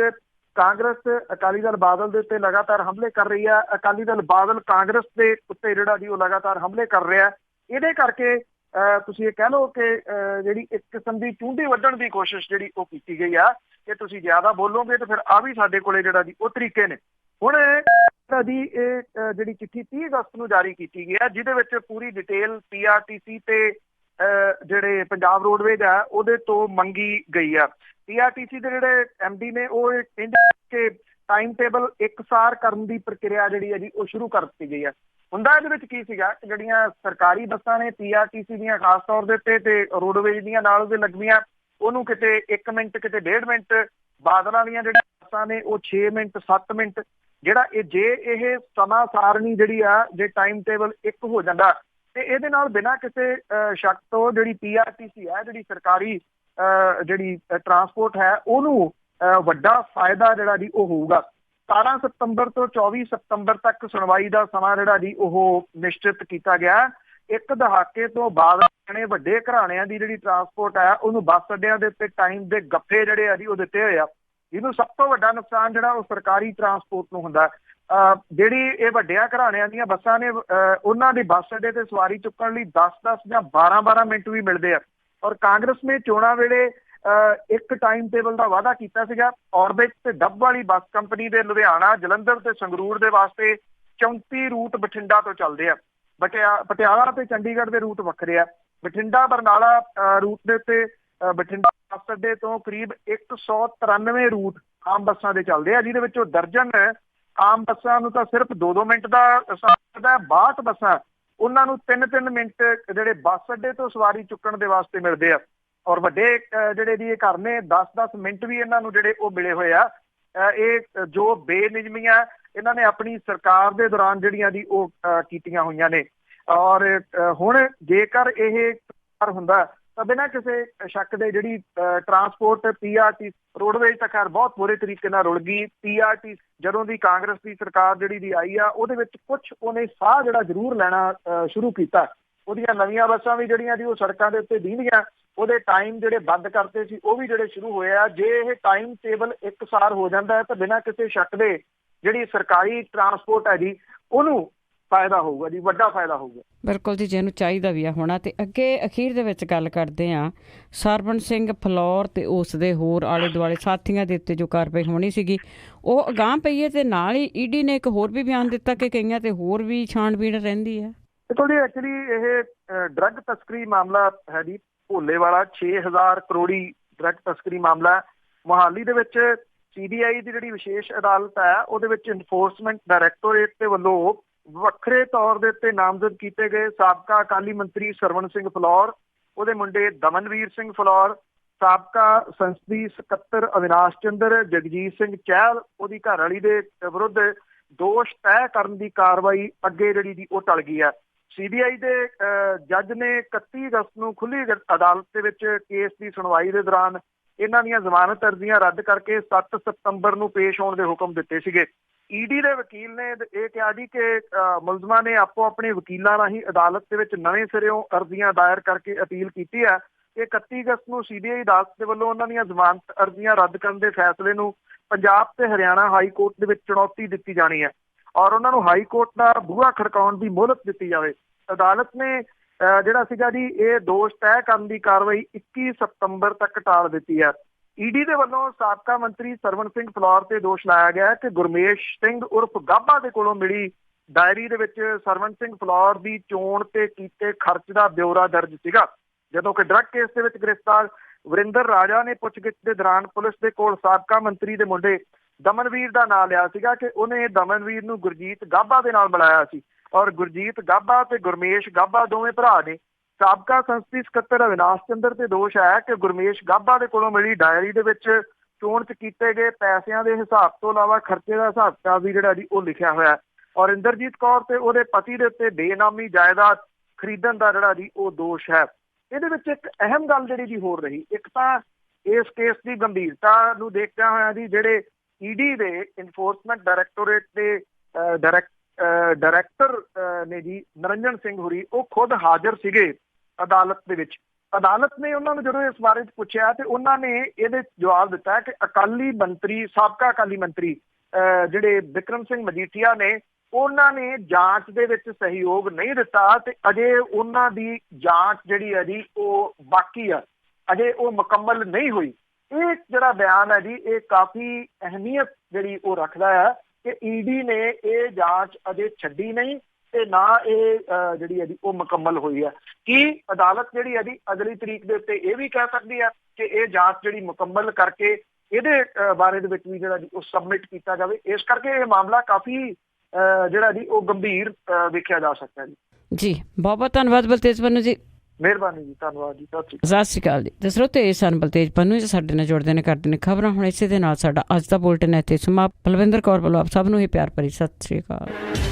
ਕਾਂਗਰਸ ਅਕਾਲੀ ਦਲ ਬਾਦਲ ਦੇ ਉੱਤੇ ਲਗਾਤਾਰ ਹਮਲੇ ਕਰ ਰਹੀ ਹੈ, ਅਕਾਲੀ ਦਲ ਬਾਦਲ ਕਾਂਗਰਸ ਦੇ ਉੱਤੇ ਜਿਹੜਾ ਜੀ ਉਹ ਲਗਾਤਾਰ ਹਮਲੇ ਕਰ ਰਿਹਾ। ਇਹਦੇ ਕਰਕੇ ਤੁਸੀਂ ਇਹ ਕਹਿ ਲਓ ਕਿ ਜਿਹੜੀ ਇੱਕ ਕਿਸਮ ਦੀ ਚੂੰਡੀ ਵੱਢਣ ਦੀ ਕੋਸ਼ਿਸ਼ ਜਿਹੜੀ ਉਹ ਕੀਤੀ ਗਈ ਆ ਕਿ ਤੁਸੀਂ ਜ਼ਿਆਦਾ ਬੋਲੋਗੇ ਤੇ ਫਿਰ ਆ ਵੀ ਸਾਡੇ ਕੋਲੇ ਜਿਹੜਾ ਜੀ ਉਹ ਤਰੀਕੇ ਨੇ। ਹੁਣ ਜੀ ਇਹ ਜਿਹੜੀ ਚਿੱਠੀ 30 ਅਗਸਤ ਨੂੰ ਜਾਰੀ ਕੀਤੀ ਗਈ ਹੈ, ਜਿਹਦੇ ਵਿੱਚ ਪੂਰੀ ਡਿਟੇਲ PRTC ਤੇ ਜਿਹੜੇ ਪੰਜਾਬ ਰੋਡਵੇਜ਼ ਆ ਉਹਦੇ ਤੋਂ ਮੰਗੀ ਗਈ ਆ। PRTC ਦੇ ਜਿਹੜੇ MD ਨੇ ਉਹ ਕਹਿੰਦੇ ਕਿ ਟਾਈਮ ਟੇਬਲ ਇਕਸਾਰ ਕਰਨ ਦੀ ਪ੍ਰਕਿਰਿਆ ਜਿਹੜੀ ਹੈ ਜੀ ਉਹ ਸ਼ੁਰੂ ਕਰ ਦਿੱਤੀ ਗਈ ਹੈ। ਹੁੰਦਾ ਇਹਦੇ ਵਿੱਚ ਕੀ ਸੀਗਾ ਕਿ ਜਿਹੜੀਆਂ ਸਰਕਾਰੀ ਬੱਸਾਂ ਨੇ PRTC ਦੀਆਂ ਖਾਸ ਤੌਰ ਦੇ ਉੱਤੇ ਤੇ ਰੋਡਵੇਜ਼ ਦੀਆਂ ਨਾਲ ਉਹਦੇ ਲੱਗਵੀਆਂ, ਉਹਨੂੰ ਕਿਤੇ 1 ਮਿੰਟ ਕਿਤੇ 1.5 ਮਿੰਟ, ਬਾਦਲਾਂ ਦੀਆਂ ਜਿਹੜੀਆਂ ਬੱਸਾਂ ਨੇ ਉਹ 6 ਮਿੰਟ 7 ਮਿੰਟ, ਜਿਹੜਾ ਜੇ ਇਹ ਸਮਾਂ ਸਾਰਣੀ ਜਿਹੜੀ ਆ ਜੇ ਟਾਈਮ ਟੇਬਲ ਇੱਕ ਹੋ ਜਾਂਦਾ ਤੇ ਇਹਦੇ ਨਾਲ ਬਿਨਾਂ ਕਿਸੇ ਸ਼ੱਕ ਤੋਂ ਜਿਹੜੀ PRTC ਹੈ, ਜਿਹੜੀ ਸਰਕਾਰੀ ਜਿਹੜੀ ਟਰਾਂਸਪੋਰਟ ਹੈ, ਉਹਨੂੰ ਵੱਡਾ ਫਾਇਦਾ ਜਿਹੜਾ ਜੀ ਉਹ ਹੋਊਗਾ। 17 ਸਤੰਬਰ ਤੋਂ 24 ਸਤੰਬਰ ਤੱਕ ਸੁਣਵਾਈ ਦਾ ਸਮਾਂ ਜਿਹੜਾ ਜੀ ਉਹ ਨਿਸ਼ਚਿਤ ਕੀਤਾ ਗਿਆ। ਇੱਕ ਦਹਾਕੇ ਤੋਂ ਬਾਅਦ ਵੱਡੇ ਘਰਾਣਿਆਂ ਦੀ ਜਿਹੜੀ ਟਰਾਂਸਪੋਰਟ ਹੈ ਉਹਨੂੰ ਬੱਸ ਅੱਡਿਆਂ ਦੇ ਉੱਤੇ ਟਾਈਮ ਦੇ ਗੱਫੇ ਜਿਹੜੇ ਆ ਜੀ ਉਹ ਦਿੱਤੇ ਹੋਏ ਆ। ਜਿਹਨੂੰ ਸਭ ਤੋਂ ਵੱਡਾ ਨੁਕਸਾਨ ਜਿਹੜਾ ਉਹ ਸਰਕਾਰੀ ਟਰਾਂਸਪੋਰਟ ਨੂੰ ਹੁੰਦਾ। ਜਿਹੜੀ ਇਹ ਵੱਡਿਆਂ ਘਰਾਣਿਆਂ ਦੀਆਂ ਬੱਸਾਂ ਨੇ ਉਹਨਾਂ ਦੀ ਬੱਸ ਅੱਡੇ ਤੇ ਸਵਾਰੀ ਚੁੱਕਣ ਲਈ 10-10 ਜਾਂ 12-12 ਮਿੰਟ ਵੀ ਮਿਲਦੇ ਆ। ਔਰ ਕਾਂਗਰਸ ਨੇ ਚੋਣਾਂ ਵੇਲੇ ਇੱਕ ਟਾਈਮ ਟੇਬਲ ਦਾ ਵਾਅਦਾ ਕੀਤਾ ਸੀਗਾ। ਔਰਬਿਟ ਤੇ ਡੱਬ ਵਾਲੀ ਬੱਸ ਕੰਪਨੀ ਦੇ ਲੁਧਿਆਣਾ, ਜਲੰਧਰ ਤੇ ਸੰਗਰੂਰ ਦੇ ਵਾਸਤੇ 34 ਰੂਟ ਬਠਿੰਡਾ ਤੋਂ ਚੱਲਦੇ ਆ। ਪਟਿਆਲਾ ਤੇ ਚੰਡੀਗੜ੍ਹ ਦੇ ਰੂਟ ਵੱਖਰੇ ਆ। ਬਠਿੰਡਾ ਬਰਨਾਲਾ ਰੂਟ ਦੇ ਉੱਤੇ ਬਠਿੰਡਾ ਬੱਸ ਅੱਡੇ ਤੋਂ ਕਰੀਬ 193 ਰੂਟ ਆਮ ਬੱਸਾਂ ਦੇ ਚੱਲਦੇ ਆ, ਜਿਹਦੇ ਵਿੱਚੋਂ ਦਰਜਨ ਆਮ ਬੱਸਾਂ ਨੂੰ ਤਾਂ ਸਿਰਫ 2-2 ਮਿੰਟ ਦਾ ਸਮਾਂ ਲੱਗਦਾ। 62 ਬੱਸਾਂ ਉਹਨਾਂ ਨੂੰ 3-3 ਮਿੰਟ ਜਿਹੜੇ ਬੱਸ ਅੱਡੇ ਤੋਂ ਸਵਾਰੀ ਚੁੱਕਣ ਦੇ ਵਾਸਤੇ ਮਿਲਦੇ ਆ। ਔਰ ਵੱਡੇ ਜਿਹੜੇ ਦੀ ਇਹ ਘਰ ਨੇ 10-10 ਮਿੰਟ ਵੀ ਇਹਨਾਂ ਨੂੰ ਜਿਹੜੇ ਉਹ ਮਿਲੇ ਹੋਏ ਆ। ਇਹ ਜੋ ਬੇਨਿਯਮੀਆਂ ਇਹਨਾਂ ਨੇ ਆਪਣੀ ਸਰਕਾਰ ਦੇ ਦੌਰਾਨ ਜਿਹੜੀਆਂ ਦੀ ਉਹ ਕੀਤੀਆਂ ਹੋਈਆਂ ਨੇ। ਔਰ ਹੁਣ ਜੇਕਰ ਇਹ ਹੁੰਦਾ ਤਾਂ ਬਿਨਾਂ ਕਿਸੇ ਸ਼ੱਕ ਦੇ ਜਿਹੜੀ ਟਰਾਂਸਪੋਰਟ PRTC ਰੋਡਵੇਜ਼ ਤਾਂ ਖੈਰ ਬਹੁਤ ਬੁਰੇ ਤਰੀਕੇ ਨਾਲ ਰੁਲ ਗਈ। PRTC ਜਦੋਂ ਦੀ ਕਾਂਗਰਸ ਦੀ ਸਰਕਾਰ ਜਿਹੜੀ ਦੀ ਆਈ ਆ ਉਹਦੇ ਵਿੱਚ ਕੁਛ ਉਹਨੇ ਸਾਹ ਜਿਹੜਾ ਜ਼ਰੂਰ ਲੈਣਾ ਸ਼ੁਰੂ ਕੀਤਾ। ਉਹਦੀਆਂ ਨਵੀਆਂ ਬੱਸਾਂ ਵੀ ਜਿਹੜੀਆਂ ਜੀ ਉਹ ਸੜਕਾਂ ਦੇ ਉੱਤੇ ਦੀਂਦੀਆਂ, ਉਹਦੇ ਟਾਈਮ ਜਿਹੜੇ ਬੰਦ ਕਰਤੇ ਸੀ ਉਹ ਵੀ ਜਿਹੜੇ ਸ਼ੁਰੂ ਹੋਏ ਆ। ਜੇ ਇਹ ਟਾਈਮ ਟੇਬਲ ਇਕਸਾਰ ਹੋ ਜਾਂਦਾ ਹੈ ਤਾਂ ਬਿਨਾਂ ਕਿਸੇ ਸ਼ੱਕ ਦੇ ਜਿਹੜੀ ਸਰਕਾਰੀ ਟਰਾਂਸਪੋਰਟ ਹੈ ਜੀ ਉਹਨੂੰ ਫਾਇਦਾ ਹੋਊਗਾ ਜੀ, ਵੱਡਾ ਫਾਇਦਾ ਹੋਊਗਾ। ਬਿਲਕੁਲ ਜੀ, ਜਿਹਨੂੰ ਚਾਹੀਦਾ ਵੀ ਆ ਹੋਣਾ। ਤੇ ਅੱਗੇ ਅਖੀਰ ਦੇ ਵਿੱਚ ਗੱਲ ਕਰਦੇ ਹਾਂ ਸਰਵਣ ਸਿੰਘ ਫਲੌਰ ਤੇ ਉਸ ਦੇ ਹੋਰ ਆਲੇ ਦੁਆਲੇ ਸਾਥੀਆਂ ਦੇ ਉੱਤੇ ਜੋ ਕਾਰਵਾਈ ਹੋਣੀ ਸੀਗੀ ਉਹ ਅਗਾਂਹ ਪਈ ਹੈ ਤੇ ਨਾਲ ਹੀ ED ਨੇ ਇੱਕ ਹੋਰ ਵੀ ਬਿਆਨ ਦਿੱਤਾ ਕਿ ਕਈਆਂ ਤੇ ਹੋਰ ਵੀ ਛਾਣਬੀਣ ਰਹਿੰਦੀ ਹੈ। ਦੇਖੋ ਜੀ, ਐਕਚੁਅਲੀ ਇਹ ਡਰੱਗ ਤਸਕਰੀ ਮਾਮਲਾ ਹੈ ਜੀ, ਭੋਲੇ ਵਾਲਾ 6000 ਕਰੋੜੀ ਡਰੱਗ ਤਸਕਰੀ ਮਾਮਲਾ। ਮੋਹਾਲੀ ਦੇ ਵਿੱਚ CBI ਦੀ ਜਿਹੜੀ ਵਿਸ਼ੇਸ਼ ਅਦਾਲਤ ਹੈ ਉਹਦੇ ਵਿੱਚ ਇਨਫੋਰਸਮੈਂਟ ਡਾਇਰੈਕਟੋਰੇਟ ਦੇ ਵੱਲੋਂ ਵੱਖਰੇ ਤੌਰ ਦੇ ਉੱਤੇ ਨਾਮਜ਼ਦ ਕੀਤੇ ਗਏ ਸਾਬਕਾ ਅਕਾਲੀ ਮੰਤਰੀ ਸਰਵਣ ਸਿੰਘ ਫਲੌਰ, ਉਹਦੇ ਮੁੰਡੇ ਦਮਨਵੀਰ ਸਿੰਘ ਫਲੌਰ, ਸਾਬਕਾ ਸੰਸਦੀ ਸਕੱਤਰ ਅਵਿਨਾਸ਼ ਚੰਦਰ, ਜਗਜੀਤ ਸਿੰਘ ਚਹਿਲ, ਉਹਦੀ ਘਰਵਾਲੀ ਦੇ ਵਿਰੁੱਧ ਦੋਸ਼ ਤੈਅ ਕਰਨ ਦੀ ਕਾਰਵਾਈ ਅੱਗੇ ਜਿਹੜੀ ਦੀ ਉਹ ਟਲ ਗਈ ਹੈ। CBI ਦੇ ਜੱਜ ਨੇ 31 ਅਗਸਤ ਨੂੰ ਖੁੱਲੀ ਅਦਾਲਤ ਦੇ ਵਿੱਚ ਕੇਸ ਦੀ ਸੁਣਵਾਈ ਦੇ ਦੌਰਾਨ ਇਹਨਾਂ ਦੀਆਂ ਜ਼ਮਾਨਤ ਅਰਜ਼ੀਆਂ ਰੱਦ ਕਰਕੇ 7 ਸਤੰਬਰ ਨੂੰ ਪੇਸ਼ ਹੋਣ ਦੇ ਹੁਕਮ ਦਿੱਤੇ ਸੀਗੇ। ED ਦੇ ਵਕੀਲ ਨੇ ਇਹ ਕਿਹਾ ਜੀ ਕਿ ਮੁਲਜ਼ਮਾਂ ਨੇ ਆਪੋ ਆਪਣੇ ਵਕੀਲਾਂ ਰਾਹੀਂ ਅਦਾਲਤ ਦੇ ਵਿੱਚ ਨਵੇਂ ਸਿਰਿਓਂ ਅਰਜ਼ੀਆਂ ਦਾਇਰ ਕਰਕੇ ਅਪੀਲ ਕੀਤੀ ਹੈ ਕਿ 31 ਅਗਸਤ ਨੂੰ CBI ਅਦਾਲਤ ਦੇ ਵੱਲੋਂ ਉਹਨਾਂ ਦੀਆਂ ਜ਼ਮਾਨਤ ਅਰਜ਼ੀਆਂ ਰੱਦ ਕਰਨ ਦੇ ਫੈਸਲੇ ਨੂੰ ਪੰਜਾਬ ਤੇ ਹਰਿਆਣਾ ਹਾਈ ਕੋਰਟ ਦੇ ਵਿੱਚ ਚੁਣੌਤੀ ਦਿੱਤੀ ਜਾਣੀ ਹੈ ਔਰ ਉਹਨਾਂ ਨੂੰ ਹਾਈ ਕੋਰਟ ਦਾ ਬੂਹਾ ਖੜਕਾਉਣ ਦੀ ਮੋਹਲਤ ਦਿੱਤੀ ਜਾਵੇ। ਅਦਾਲਤ ਨੇ ਜਿਹੜਾ ਸੀਗਾ ਜੀ ਇਹ ਦੋਸ਼ ਤੈਅ ਕਰਨ ਦੀ ਕਾਰਵਾਈ 21 ਸਤੰਬਰ ਤੱਕ ਟਾਲ ਦਿੱਤੀ ਹੈ। ED ਦੇ ਵੱਲੋਂ ਸਾਬਕਾ ਮੰਤਰੀ ਸਰਵਣ ਸਿੰਘ ਫਲੌਰ ਤੇ ਦੋਸ਼ ਲਾਇਆ ਗਿਆ ਕਿ ਗੁਰਮੇਸ਼ ਸਿੰਘ ਉਰਫ ਗਾਬਾ ਦੇ ਕੋਲੋਂ ਮਿਲੀ ਡਾਇਰੀ ਦੇ ਵਿੱਚ ਸਰਵਣ ਸਿੰਘ ਫਲੌਰ ਦੀ ਚੋਣ ਤੇ ਕੀਤੇ ਖਰਚ ਦਾ ਬਿਊਰਾ ਦਰਜ ਸੀਗਾ। ਜਦੋਂ ਕਿ ਡਰੱਗ ਕੇਸ ਦੇ ਵਿੱਚ ਗ੍ਰਿਫਤਾਰ ਵਰਿੰਦਰ ਰਾਜਾ ਨੇ ਪੁੱਛਗਿੱਛ ਦੇ ਦੌਰਾਨ ਪੁਲਿਸ ਦੇ ਕੋਲ ਸਾਬਕਾ ਮੰਤਰੀ ਦੇ ਮੁੰਡੇ ਦਮਨਵੀਰ ਦਾ ਨਾਂ ਲਿਆ ਸੀਗਾ ਕਿ ਉਹਨੇ ਦਮਨਵੀਰ ਨੂੰ ਗੁਰਜੀਤ ਗਾਬਾ ਦੇ ਨਾਲ ਮਿਲਾਇਆ ਸੀ ਔਰ ਗੁਰਜੀਤ ਗਾਬਾ ਤੇ ਗੁਰਮੇਸ਼ ਗਾਬਾ ਦੋਵੇਂ ਭਰਾ ਨੇ। ਸਾਬਕਾ ਸੰਸਦੀ ਸਕੱਤਰ ਅਵਿਨਾਸ਼ ਚੰਦਰ ਤੇ ਦੋਸ਼ ਹੈ ਕਿ ਗੁਰਮੇਸ਼ ਗਾਬਾ ਦੇ ਕੋਲੋਂ ਮਿਲੀ ਡਾਇਰੀ ਦੇ ਵਿੱਚ ਚੋਣ 'ਚ ਕੀਤੇ ਗਏ ਪੈਸਿਆਂ ਦੇ ਹਿਸਾਬ ਤੋਂ ਇਲਾਵਾ ਖਰਚੇ ਦਾ ਹਿਸਾਬ ਕਿਤਾਬ ਵੀ ਜਿਹੜਾ ਜੀ ਉਹ ਲਿਖਿਆ ਹੋਇਆ ਔਰ ਇੰਦਰਜੀਤ ਕੌਰ ਤੇ ਉਹਦੇ ਪਤੀ ਦੇ ਉੱਤੇ ਬੇਨਾਮੀ ਜਾਇਦਾਦ ਖਰੀਦਣ ਦਾ ਜਿਹੜਾ ਜੀ ਉਹ ਦੋਸ਼ ਹੈ। ਇਹਦੇ ਵਿੱਚ ਇੱਕ ਅਹਿਮ ਗੱਲ ਜਿਹੜੀ ਜੀ ਹੋਰ ਰਹੀ, ਇੱਕ ਤਾਂ ਇਸ ਕੇਸ ਦੀ ਗੰਭੀਰਤਾ ਨੂੰ ਦੇਖਦਿਆਂ ਹੋਇਆਂ ਜੀ ਜਿਹੜੇ ਈਡੀ ਦੇ ਇਨਫੋਰਸਮੈਂਟ ਡਾਇਰੈਕਟੋਰੇਟ ਦੇ ਡਾਇਰੈਕਟਰ ਨੇ ਜੀ ਨਿਰੰਜਨ ਸਿੰਘ ਹੋਰੀ, ਉਹ ਖੁਦ ਹਾਜ਼ਰ ਸੀਗੇ ਅਦਾਲਤ ਦੇ ਵਿੱਚ। ਅਦਾਲਤ ਨੇ ਉਹਨਾਂ ਨੂੰ ਜਦੋਂ ਇਸ ਬਾਰੇ 'ਚ ਪੁੱਛਿਆ ਤੇ ਉਹਨਾਂ ਨੇ ਇਹਦੇ ਜਵਾਬ ਦਿੱਤਾ ਕਿ ਸਾਬਕਾ ਅਕਾਲੀ ਮੰਤਰੀ ਜਿਹੜੇ ਬਿਕਰਮ ਸਿੰਘ ਮਜੀਠੀਆ ਨੇ, ਉਹਨਾਂ ਨੇ ਜਾਂਚ ਦੇ ਵਿੱਚ ਸਹਿਯੋਗ ਨਹੀਂ ਦਿੱਤਾ ਤੇ ਅਜੇ ਉਹਨਾਂ ਦੀ ਜਾਂਚ ਜਿਹੜੀ ਹੈ ਜੀ ਉਹ ਬਾਕੀ ਆ, ਅਜੇ ਉਹ ਮੁਕੰਮਲ ਨਹੀਂ ਹੋਈ। ਇਹ ਜਿਹੜਾ ਬਿਆਨ ਹੈ ਜੀ ਇਹ ਕਾਫੀ ਅਹਿਮੀਅਤ ਜਿਹੜੀ ਉਹ ਰੱਖਦਾ ਹੈ ਕਿ ਈਡੀ ਨੇ ਇਹ ਜਾਂਚ ਅਜੇ ਛੱਡੀ ਨਹੀਂ ਤੇ ਨਾ ਇਹ ਜਿਹੜੀ ਹੈ ਜੀ ਉਹ ਮੁਕੰਮਲ ਹੋਈ ਹੈ। ਕੀ ਅਦਾਲਤ ਜਿਹੜੀ ਹੈ ਜੀ ਅਗਲੀ ਤਰੀਕ ਦੇ ਉੱਤੇ ਇਹ ਵੀ ਕਹਿ ਸਕਦੀ ਹੈ ਕਿ ਇਹ ਜਾਂਚ ਜਿਹੜੀ ਮੁਕੰਮਲ ਕਰਕੇ ਇਹਦੇ ਬਾਰੇ ਦੇ ਵਿੱਚ ਵੀ ਜਿਹੜਾ ਜੀ ਉਹ ਸਬਮਿਟ ਕੀਤਾ ਜਾਵੇ। ਇਸ ਕਰਕੇ ਇਹ ਮਾਮਲਾ ਕਾਫੀ ਜਿਹੜਾ ਜੀ ਉਹ ਗੰਭੀਰ ਵੇਖਿਆ ਜਾ ਸਕਦਾ ਜੀ। ਬਹੁਤ ਬਹੁਤ ਧੰਨਵਾਦ ਬਲਤੇਜ ਪੰਨੂ ਜੀ। ਮਿਹਰਬਾਨੀ ਜੀ, ਧੰਨਵਾਦ ਜੀ, ਸਤਿ ਸ਼੍ਰੀ ਅਕਾਲ ਜੀ। ਤੇ ਸਰੋਤੇ ਇਹ ਸਨ ਬਲਤੇਜ ਪੰਨੂ ਜੀ, ਸਾਡੇ ਨਾਲ ਜੁੜਦੇ ਨੇ, ਕਰਦੇ ਨੇ ਖਬਰਾਂ। ਹੁਣ ਇਸੇ ਦੇ ਨਾਲ ਸਾਡਾ ਅੱਜ ਦਾ ਬੁਲਟਨ ਇੱਥੇ ਸਮਾਪਤ। ਬਲਵਿੰਦਰ ਕੌਰ ਵੱਲੋਂ ਆਪ ਸਭ ਨੂੰ ਹੀ ਪਿਆਰ ਭਰੀ ਸਤਿ ਸ਼੍ਰੀ ਅਕਾਲ।